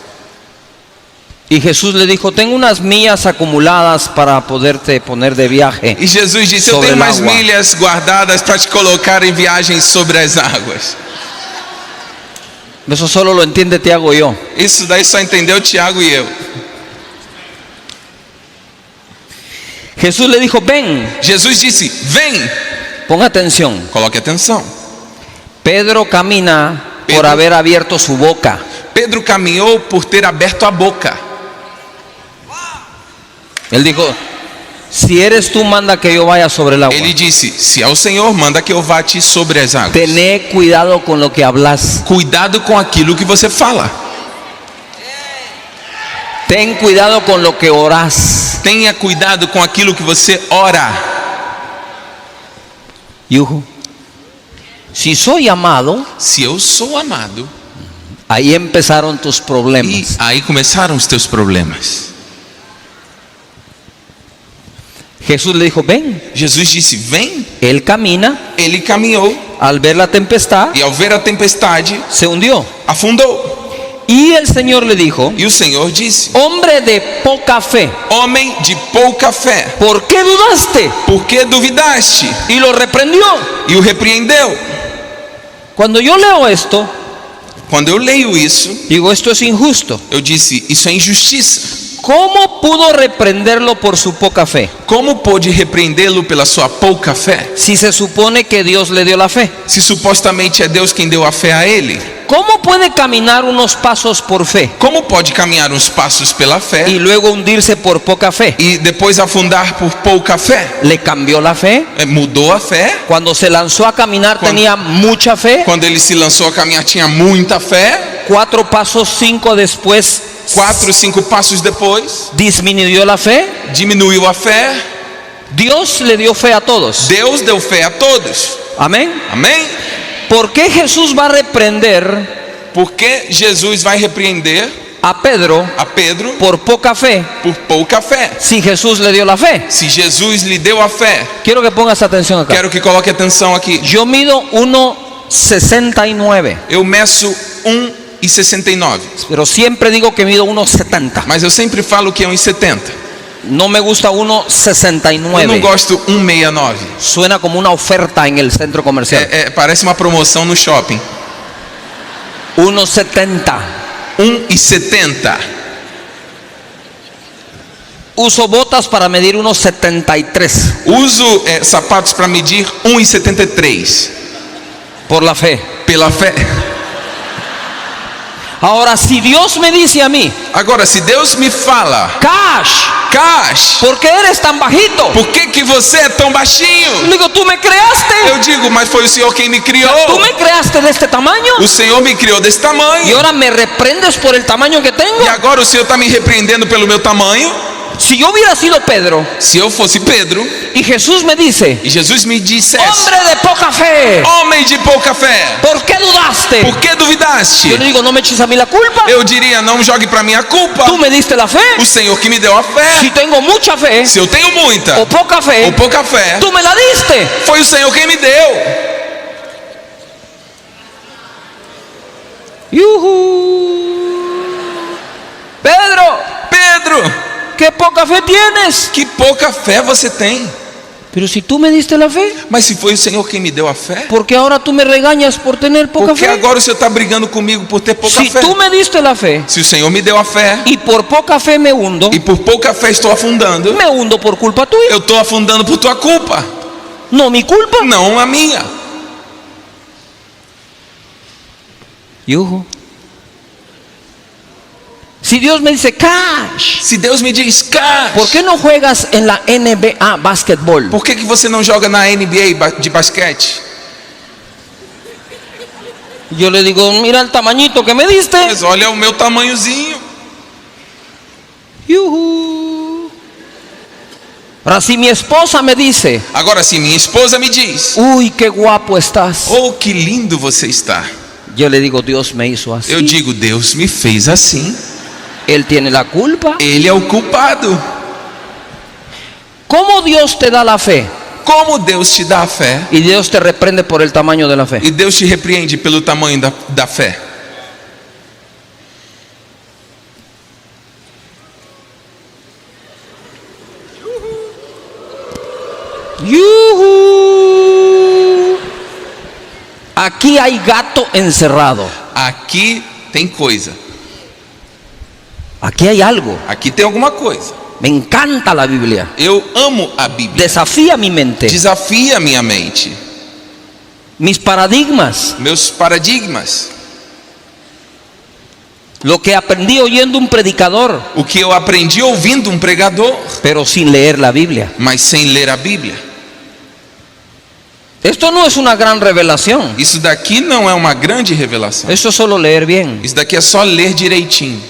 Y Jesús le dijo, tengo unas millas acumuladas para poderte poner de viaje. E Jesus disse: Eu Sobre tenho el mais agua. milhas guardadas para te colocar em viagem sobre as águas. Eso solo lo entiende Tiago y yo. Isso daí só entendeu Tiago e eu. Jesús le dijo, ven. Jesus disse: Vem. Ponga atención. Coloque atenção. Pedro camina por Pedro- haber abierto su boca. Pedro caminhou por ter aberto a boca. Él dijo, si eres tú, manda que yo vaya sobre el agua. Ele disse: Se é o Senhor, manda que eu vá te sobre as águas. Tené cuidado con lo que hablas. Cuidado com aquilo que você fala. Ten cuidado con lo que orás. Tenha cuidado com aquilo que você ora. Yuhu. Si soy amado, Se eu sou amado, ahí empezaron tus e problemas. aí começaram os teus problemas. Jesús le dijo, ven. Jesus disse: vem. Él camina, Ele caminhou al ver la tempestad, e ao ver a tempestade, se hundió. afundou. Y el Señor le dijo, E o Senhor disse: hombre de poca fe, homem de pouca fé, ¿por qué dudaste? por que duvidaste? Y lo reprendió. E o repreendeu. Cuando yo leo esto, Quando eu leio isso, digo, esto es injusto. eu disse: isso é injustiça. ¿Cómo pudo reprenderlo por su poca fe? Como pôde repreendê-lo pela sua pouca fé? Si se supone que Dios le dio la fe. Se supostamente é Deus quem deu a fé a ele. ¿Cómo puede caminar unos pasos por fe Como pode caminhar uns passos pela fé y luego hundirse por poca fe? e depois afundar por pouca fé? ¿Le cambió la fe? Mudou a fé. Cuando se lanzó a caminar tenía mucha fe. Quando ele se lançou a caminhar, tinha muita fé. 4 pasos, 5 después, 4, 5 passos depois, disminuyó la fe. diminuiu a fé. Dios le dio fe a todos. Deus deu fé a todos. Amén. Amém? ¿Por qué Jesús va a reprender Porque Jesus vai repreender a Pedro a Pedro por poca fe por pouca fé, si Jesús le dio la fe? se Jesus lhe deu a fé? Quiero que pongas atención acá. Quero que coloque atenção aqui. Yo mido 1,69, Eu meço 1,69, pero siempre digo que mido 1,70. mas eu sempre falo que é 1,70. No me gusta Eu não 1,69. gosto 1,69. Suena como una oferta en el centro comercial. Parece uma promoção no shopping. 1,70. 1,70. Uso botas para medir 1,73 Uso sapatos para medir 1,73 por la fe. pela fé. Ahora, si Dios me dice a mí, Agora, se Deus me fala: Cash, Cash, ¿por qué eres tan bajito? por que você é tão Yo baixinho? digo, tú me creaste. Eu digo: mas foi o Senhor quem me criou. Tú me creaste de este tamaño O Senhor me criou desse y tamanho. ahora me reprendes por el tamaño que tengo. E agora o Senhor está me repreendendo pelo meu tamanho. Si yo hubiera sido Pedro Se eu fosse Pedro y Jesús me dice, e Jesus me dissesse: hombre de poca fe, homem de pouca fé, ¿por qué dudaste? por que duvidaste? Yo le digo, no me eches a mí la culpa. Eu diria: não jogue para mim a culpa. Tú me diste la fe. O Senhor que me deu a fé. Si tengo mucha fe Se eu tenho muita o poca fe, ou pouca fé, tú me la diste. foi o Senhor quem me deu. Pedro, ¿Qué poca fe tienes? que pouca fé você tem. Pero si tú me diste la fe, Mas se foi o Senhor quem me deu a fé, ¿por qué ahora tú me regañas por tener poca por que fe? agora o Senhor está brigando comigo por ter pouca Si fé? tú me diste la fe Se o Senhor me deu a fé y por poca fe me hundo e por pouca fé estou afundando, por culpa tuya. eu estou afundando por tua culpa, No mi culpa. não a minha. Yuhu. Si Dios me dice, Cash, Se Deus me diz: Cash, ¿por qué no juegas en la NBA básquetbol? por que você não joga na NBA de basquete? Yo le digo, mira el tamañito que me diste. Mas olha o meu tamanhozinho. Yuhu. Ahora, si mi esposa me dice, Agora, se minha esposa me diz: uy, qué guapo estás, oh, que lindo você está, yo le digo, Dios me hizo así. eu digo: Deus me fez assim. Él tiene la culpa. Ele é o culpado. ¿Cómo Dios te da la fe? Como Deus te dá a fé Y Dios te reprende por el tamaño de la fe. e Deus te repreende pelo tamanho da fé? Yuhu. Aquí hay gato encerrado. Aqui tem coisa. Aquí hay algo. Aqui tem alguma coisa. Me encanta la Biblia. Eu amo a Bíblia. Desafía mi mente, Desafia a minha mente, mis paradigmas, meus paradigmas, lo que aprendí oyendo un predicador, o que eu aprendi ouvindo pregador, pero sin leer la Biblia. mas sem ler a Bíblia. Esto no es una gran revelación. Isso daqui não é uma grande revelação. Esto es solo leer bien. Isso daqui é só ler direitinho.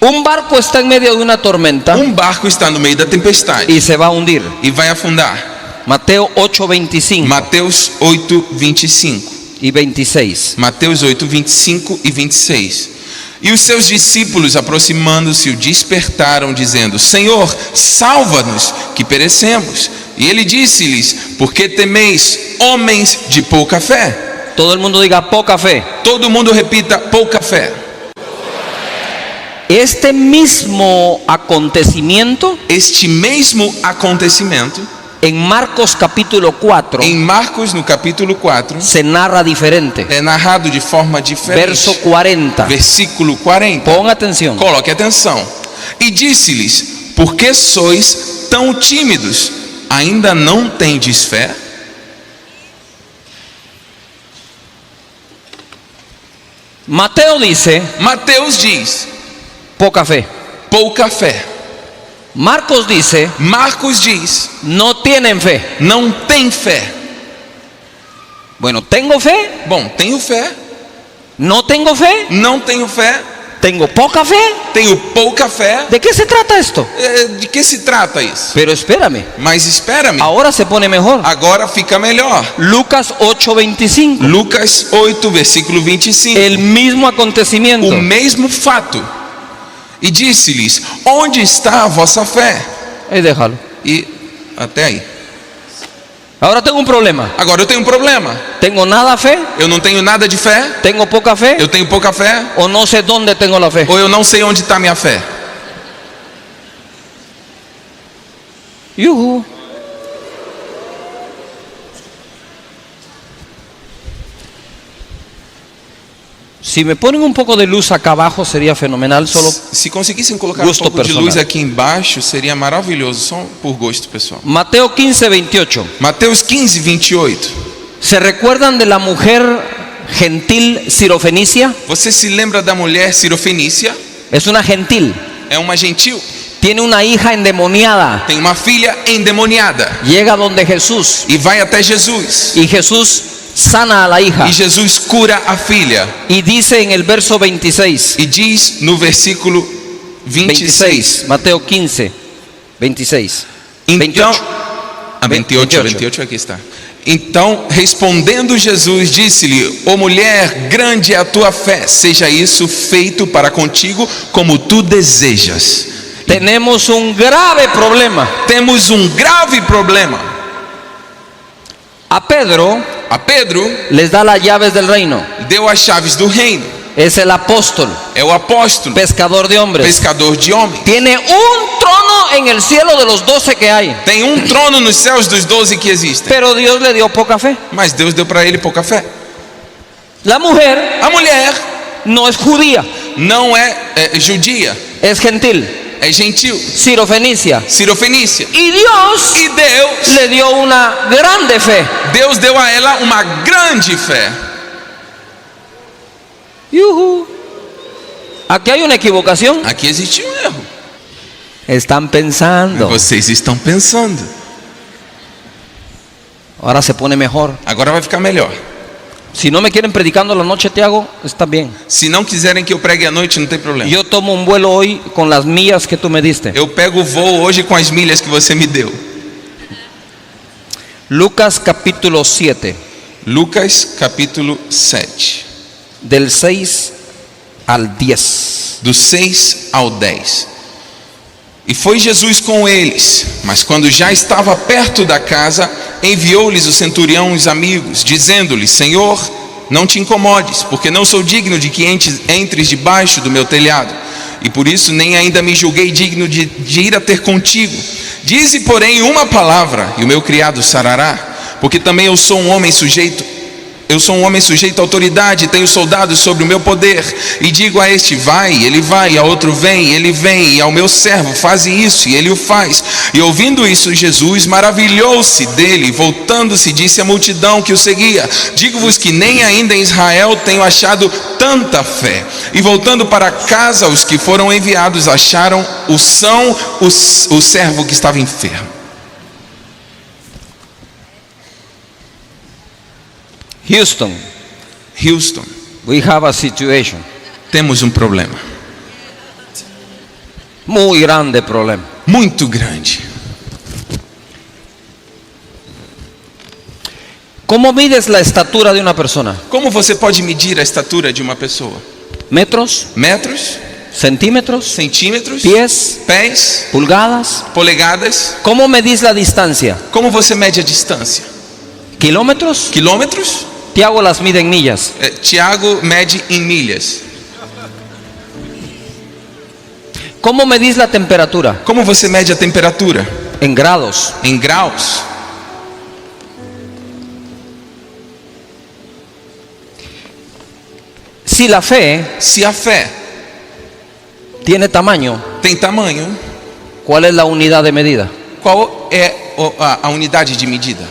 Un barco está en medio de una tormenta Barco está no meio da tempestade y se va a hundir. e vai afundar. Mateo 8:25 Mateus 8, 25. y 26. Mateus 8, 25 e 26. E os seus discípulos, aproximando-se, o despertaram, dizendo: Senhor, salva-nos, que perecemos. E ele disse-lhes: Por que temeis, homens de pouca fé? Todo el mundo diga poca fe. Todo mundo repita: pouca fé. Este mismo acontecimiento Este mesmo acontecimento, en Marcos capítulo 4 em Marcos, no capítulo 4, se narra diferente. é narrado de forma diferente. Verso 40. Versículo 40. Ponga atención. Coloque atenção. E disse-lhes: Por que sois tão tímidos? Ainda não tendes fé? Mateo dice Mateus diz: poca fe. pouca fé. Marcos dice Marcos diz: no tienen fe. não tem fé. Bueno, tengo fe, Bom, tenho fé, no tengo fe, não tenho fé, tengo poca fe. tenho pouca fé. ¿De qué se trata esto? De que se trata isso? Pero espérame, Mas espera-me, ahora se pone mejor. agora fica melhor. Lucas 8:25. Lucas 8, versículo 25. El mismo acontecimiento. O mesmo fato. E disse-lhes: Onde está a vossa fé? Déjalo. E até aí. Ahora tengo un problema. Agora eu tenho um problema. ¿Tengo nada fe? Eu não tenho nada de fé. ¿Tengo poca fe? Eu tenho pouca fé. ¿O no sé dónde tengo la fe? Ou eu não sei onde está minha fé. Yuhu. Si me ponen un poco de luz acá abajo sería fenomenal, solo Se conseguissem colocar Gosto um pouco de personal. luz aqui embaixo, seria maravilhoso, só por gosto pessoal. Mateo 15:28. Mateus 15, 28. ¿Se recuerdan de la mujer gentil sirofenicia? Você se lembra da mulher sirofenícia? Es una gentil. É uma gentil. Tiene una hija endemoniada. Tem uma filha endemoniada. Llega donde Jesús E vai até Jesus. y Jesús sana a la hija. E Jesus cura a filha. Y dice en el verso 26. E diz no versículo 26. Mateo 15, 26. Então, 28. 28, 28 aqui está. Então, respondendo Jesus, disse-lhe: Ó mulher, grande é a tua fé, seja isso feito para contigo como tu desejas. Tenemos un grave problema. Temos um grave problema. A Pedro A Pedro les da las llaves del reino. deu as chaves do reino. Es el apóstol, É o apóstolo, pescador de hombres. pescador de homens. Tiene un trono en el cielo de los 12 que hay. Tem um trono nos céus dos 12 que existem. Pero Dios le dio poca fe. Mas Deus deu para ele pouca fé. La mujer A mulher no es judía, não é judia, es gentil, é gentil, sirofenicia. sirofenícia. Y Dios E Deus le dio una grande fe. Deus deu a ela uma grande fé. Yuhu. Aquí hay una equivocación. Aqui existe um erro. Están pensando. Vocês estão pensando. Ahora se pone mejor. Agora vai ficar melhor. Si no me quieren predicando la noche, te hago, está bien. Se não quiserem que eu pregue à noite, não tem problema. Yo tomo un vuelo hoy con las millas que tú me diste. Eu pego o voo hoje com as milhas que você me deu. Lucas capítulo 7, Lucas capítulo 7, del 6 al 10. do 6 ao 10. E foi Jesus com eles, mas quando já estava perto da casa, enviou-lhes o centurião os amigos, dizendo-lhes: Senhor, não te incomodes, porque não sou digno de que entres debaixo do meu telhado, e por isso nem ainda me julguei digno de ir a ter contigo. Dize, porém, uma palavra, e o meu criado sarará, porque também eu sou um homem sujeito à autoridade, tenho soldados sobre o meu poder, e digo a este: vai, ele vai, e a outro: vem, ele vem, e ao meu servo: faze isso, e ele o faz. E ouvindo isso, Jesus maravilhou-se dele, voltando-se, disse à multidão que o seguia: digo-vos que nem ainda em Israel tenho achado tanta fé. E voltando para casa, os que foram enviados acharam o servo que estava enfermo. Houston, We have a situation. temos um problema Muy grande problema. muito grande. ¿Cómo mides la estatura de una persona? Como você pode medir a estatura de uma pessoa? metros, metros, centímetros, centímetros, pies, pés, pulgadas. polegadas. ¿Cómo medís la distancia? Como você mede a distância? ¿Kilómetros? Quilômetros? Tiago las mide en millas. Tiago mede em milhas. ¿Cómo medís la temperatura? Como você mede a temperatura? En grados. Em graus. Si la fe Se a fé tiene tamaño, tem tamanho, ¿cuál es la unidad de medida? qual é a unidade de medida?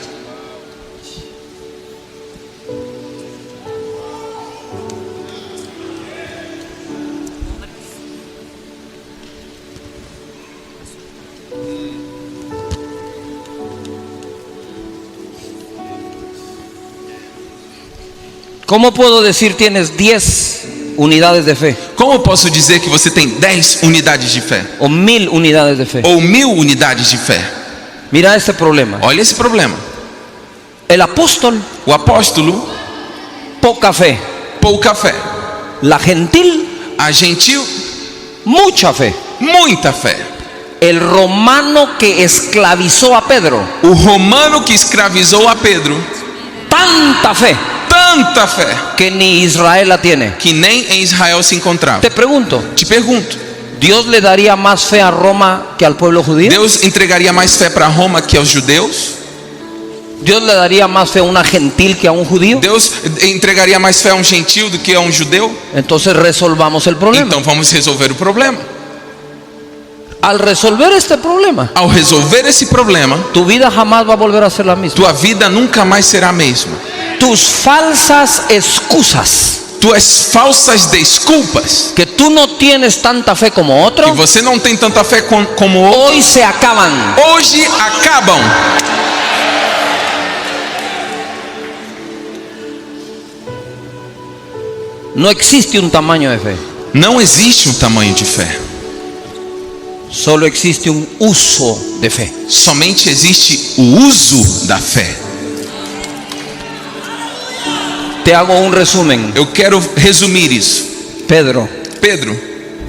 ¿Cómo puedo decir tienes 10 unidades de fe? Como eu posso dizer que você tem 10 unidades de fé? O 1000 unidades de fe. Ou 1000 unidades de fé? Mira este problema. Olha esse problema. El apóstol, O apóstolo, poca fe. pouca fé. La gentil, A gentil, mucha fe. muita fé. El romano que esclavizó a Pedro, O romano que escravizou a Pedro, tanta fe tanta fé, que ni Israel la tiene. que nem em Israel se encontrava. Te pregunto, Te pergunto, ¿Dios le daría más fe a Roma que al pueblo judío? Deus entregaria mais fé para Roma que aos judeus? ¿Dios le daría más fe a una gentil que a un judío? Deus entregaria mais fé a um gentil do que a um judeu? Entonces resolvamos el problema. Então vamos resolver o problema. Al resolver este problema, Ao resolver esse problema, tu vida jamás va a volver a ser la misma. tua vida nunca mais será a mesma. Tus falsas excusas, Tuas falsas desculpas, que tú no tienes tanta fe como que otro, você não tem tanta fé como outro, hoy se acaban. hoje acabam. No existe un tamaño de fe, Não existe um tamanho de fé. solo existe un uso de fe. Somente existe o uso da fé. Te hago un resumen. Eu quero resumir isso. Pedro, Pedro,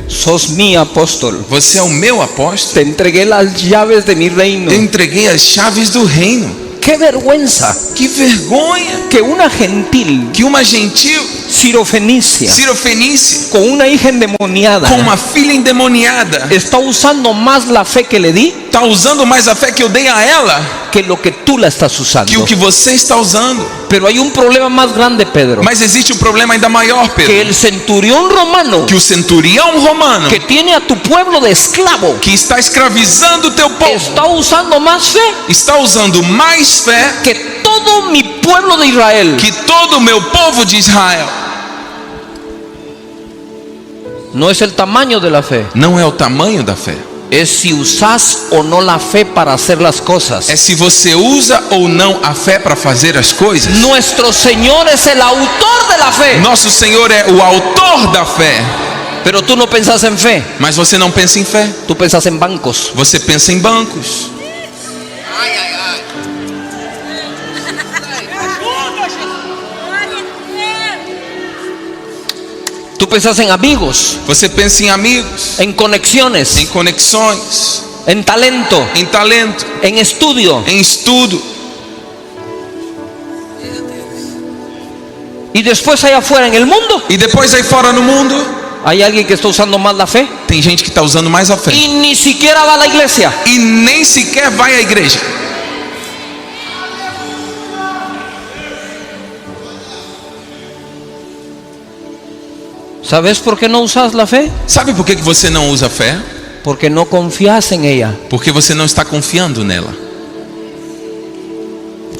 sos mi apóstol. você é o meu apóstolo. Te entregué las llaves de mi reino. Eu entreguei as chaves do reino. Qué vergüenza Que vergonha que una gentil que uma gentil sirofenicia sirofenícia con una hija endemoniada com uma filha endemoniada está usando más la fe que le di está usando mais a fé que eu dei a ela que lo que tú la estás usando. que o que você está usando. Pero hay un problema más grande, Pedro, Mas existe um problema ainda maior, que Pedro. el centurión romano Que o centurião romano que tiene a tu pueblo de esclavo que está escravizando o teu povo está usando más fe está usando mais fé que todo mi pueblo de Israel. que todo o meu povo de Israel. No es el tamaño de la fe, Não é o tamanho da fé, es si usas o no la fe para hacer las cosas. é se você usa ou não a fé para fazer as coisas. Nuestro Señor es el autor de la fe, Nosso Senhor é o autor da fé, pero tú no pensás en fe, mas você não pensa em fé, tú pensás en bancos. você pensa em bancos. Tú pensás en amigos, Você pensa em amigos, en conexiones, em conexões, en talento, em talento, en estudio. em estudo. Y después allá afuera en el mundo E depois aí fora no mundo, hay alguien que está usando más la fe tem gente que está usando mais a fé y ni siquiera va a la iglesia. e nem sequer vai à igreja. ¿Sabes por qué no usas la fe? Sabe por que você não usa a fé? Porque no confías en ella. Porque você não está confiando nela.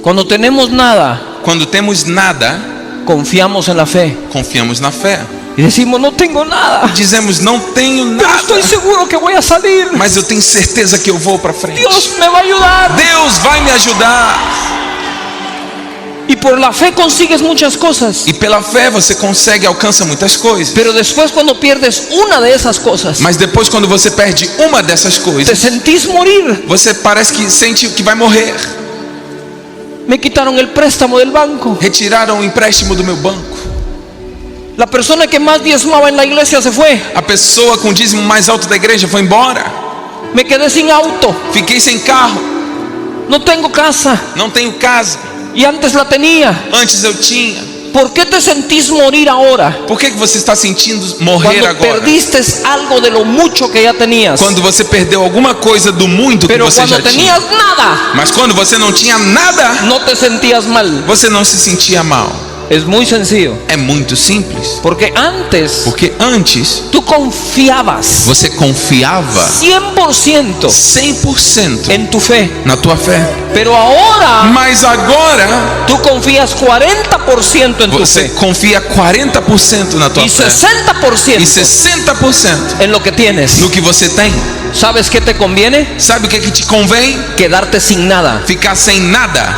Cuando tenemos nada, Quando temos nada, confiamos en la fe confiamos na fé. y decimos no tengo nada, Dizemos não tenho pero nada, estoy seguro que voy a salir. mas eu tenho certeza que eu vou para frente. Dios me va a ayudar. Deus vai me ajudar. Y por la fe consigues muchas cosas. E pela fé você consegue, alcança muitas coisas. Pero después cuando pierdes una de esas cosas, Mas depois quando você perde uma dessas te coisas, sentís morir. você parece que sente que vai morrer. Me quitaron el préstamo del banco. Retiraram o empréstimo do meu banco. La persona que más diezmaba en la iglesia se fue. A pessoa com o dízimo mais alto da igreja foi embora. Me quedé sin auto. Fiquei sem carro. No tengo casa. Não tenho casa. Y antes la tenía. Antes eu tinha. ¿Por qué te sentís morir ahora? Por que você está sentindo morrer Cuando agora? perdiste algo de lo mucho que ya tenías. Quando você perdeu alguma coisa do muito que Pero você cuando já tinha. tenías nada, Mas quando você não tinha nada, no te sentías mal. você não se sentia mal. Es muy sencillo. É muito simples. Porque antes Porque antes tú confiabas você confiava 100% 100% en tu fe. na tua fé. Pero ahora Mas agora tú confías 40% en tu você fe. confia 40% na tua Y fé. 60% E 60% en lo que tienes. no que você tem. ¿Sabes qué te conviene? Sabe o que te convém? Quedarte sin nada. Ficar sem nada.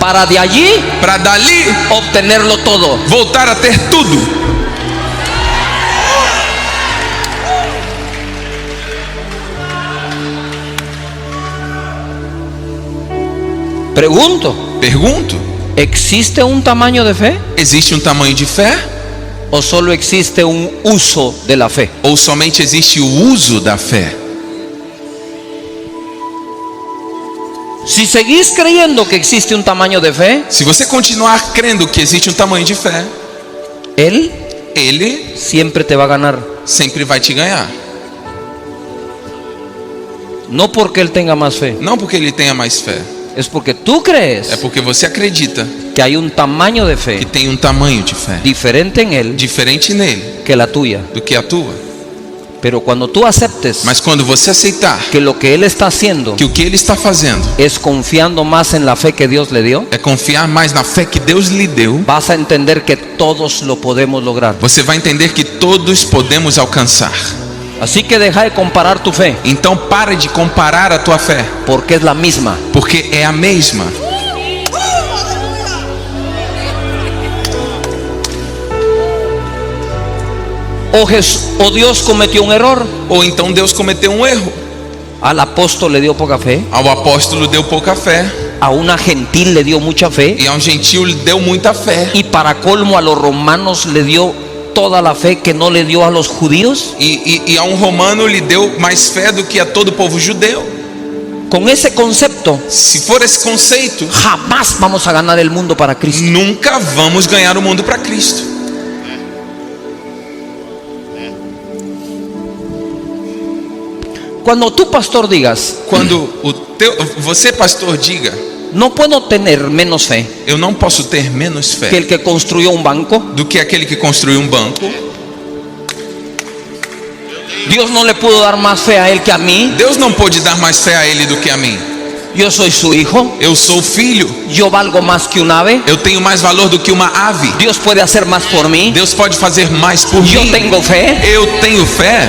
Para de allí Para dali obtenerlo todo. voltar a ter tudo. Pregunto, Pergunto: ¿existe un tamaño de fe existe tamanho de fé? o solo existe un uso de la fe? Ou somente existe o uso da fé? Si seguís creyendo que existe un tamaño de fe, Se você continuar crendo que existe tamanho de fé, Él Ele siempre te va a ganar. sempre vai te ganhar. No porque Él tenga más fe, Não porque Ele tenha mais fé, es porque tú crees é porque você acredita que hay un tamaño de que fe tem tamanho de fé diferente en Él diferente nele que la tuya. do que a tua. Pero cuando tú aceptes Mas quando você aceitar que lo que Él está haciendo que o que Ele está fazendo es confiando más en la fe que Dios le dio, é confiar mais na fé que Deus lhe deu, vas a entender que todos lo podemos lograr. você vai entender que todos podemos alcançar. Así que deja de comparar tu fe, Então pare de comparar a tua fé, porque es la misma. porque é a mesma. O Dios cometió un error. Ou então Deus cometeu um erro. Al apóstol le dio poca fe, Ao apóstolo deu pouca fé, a una gentil le dio mucha fe, e a gentil lhe deu muita fé, y para colmo a los romanos le dio toda la fe que no le dio a los judíos. e a romano lhe deu mais fé do que a todo o povo judeu. Con ese concepto Se for esse conceito, jamás vamos a ganar el mundo para Cristo. nunca vamos ganhar o mundo para Cristo. Cuando tú, pastor, digas, Quando você, pastor, diga: no puedo tener menos fe eu não posso ter menos que fé el que construyó un banco, do que aquele que construiu um banco, Dios no le pudo dar más fe a él que a mí, Deus não pode dar mais fé a ele do que a mim. yo soy su hijo, Eu sou filho, yo valgo más que un ave, eu tenho mais valor do que uma ave. Dios puede hacer más por mí, Deus pode fazer mais por yo mim. tengo fe. Eu tenho fé.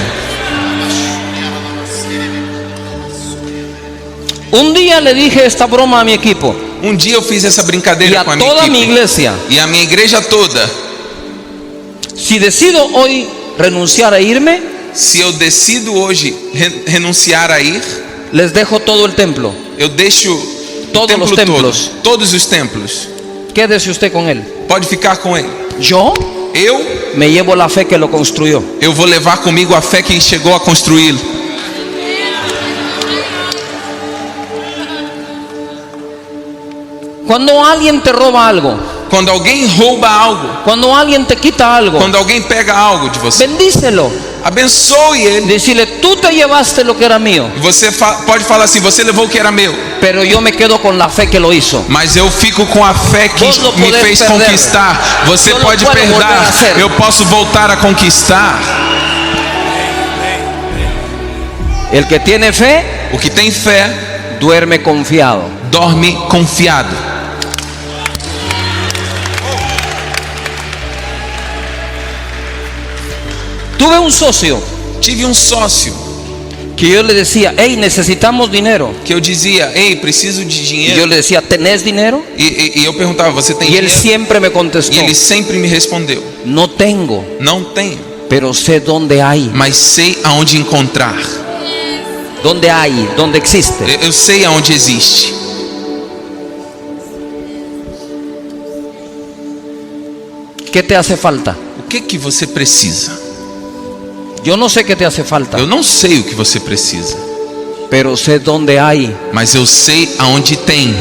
Un día le dije esta broma a mi equipo Um dia eu fiz essa y brincadeira a com a minha toda mi equipe iglesia: e a minha igreja toda. si decido hoy renunciar a irme, Se eu decido hoje renunciar a ir, les dejo todo el templo, eu deixo Todos o templo os templos. todo, todos os templos. quédese usted con él. Pode ficar com ele. Yo Eu me llevo la fe que lo construyó. vou levar comigo a fé que chegou a construí-lo. Cuando alguien te roba algo, Quando alguém rouba algo, cuando alguien te quita algo, quando alguém pega algo de você, bendícelo. abençoe ele. Decirle: tú te llevaste lo que era mío, Você pode falar assim: você levou o que era meu, pero yo me quedo con la fe que lo hizo. mas eu fico com a fé que Vos lo me podés fez perder. conquistar. Você Eu não pode puedo voltar a perder, ser. eu posso voltar a conquistar. El que tiene fe O que tem fé duerme confiado. dorme confiado. Tuve un socio Tive sócio que yo le decía: hey, necesitamos dinero. que eu dizia: ei, preciso de Y yo dinheiro. le decía: ¿tenés dinero? E eu perguntava: você tem Y él dinheiro? siempre me contestó: E ele sempre me respondeu: no tengo, não tenho, pero sé dónde hay. mas sei aonde encontrar. ¿Dónde hay? ¿Dónde existe? Eu sei aonde existe. ¿Qué te hace falta? O que você precisa? Yo no sé qué te hace falta, Eu não sei o que você precisa, pero sé dónde hay. mas eu sei aonde tem.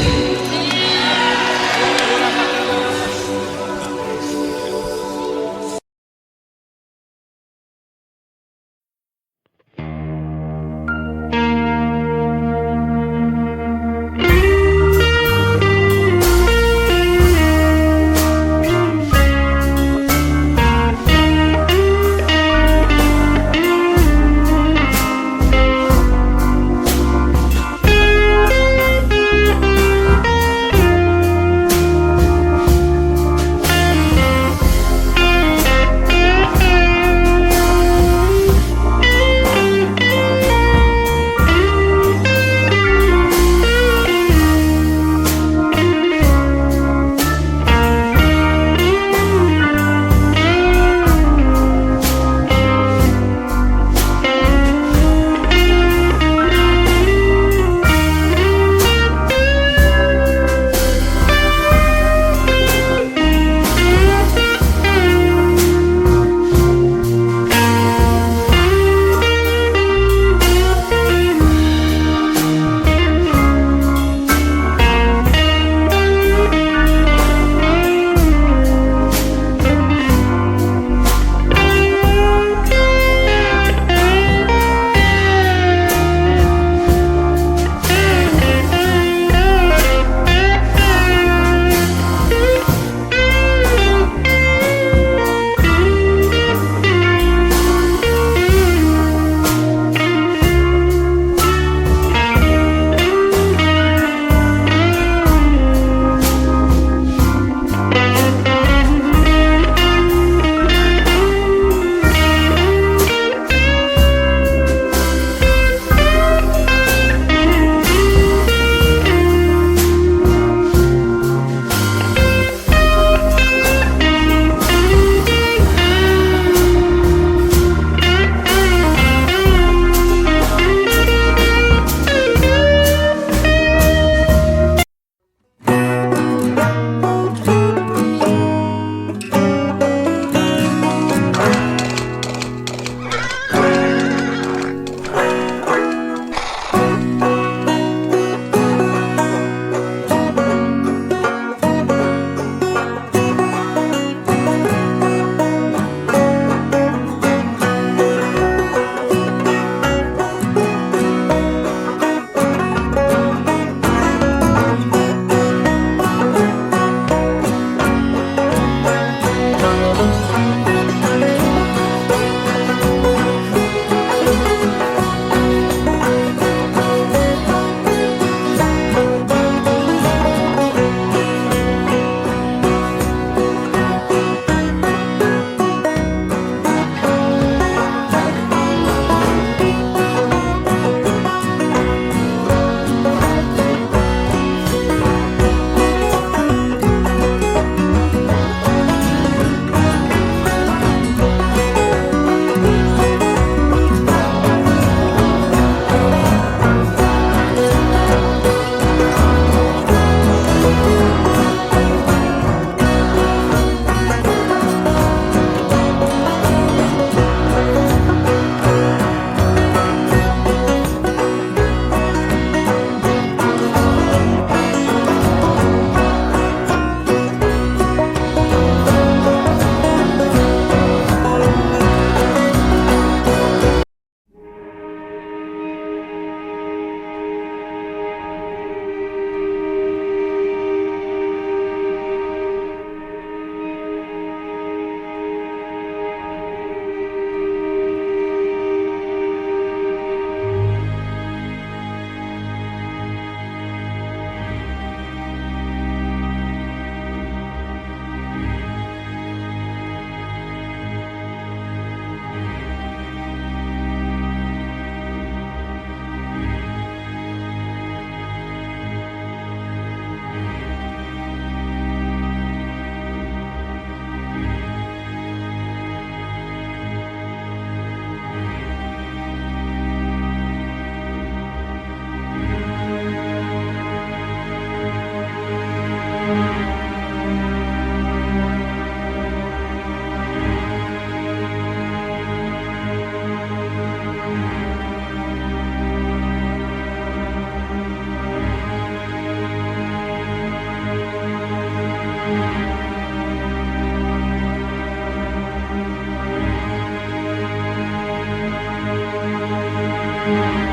Amém.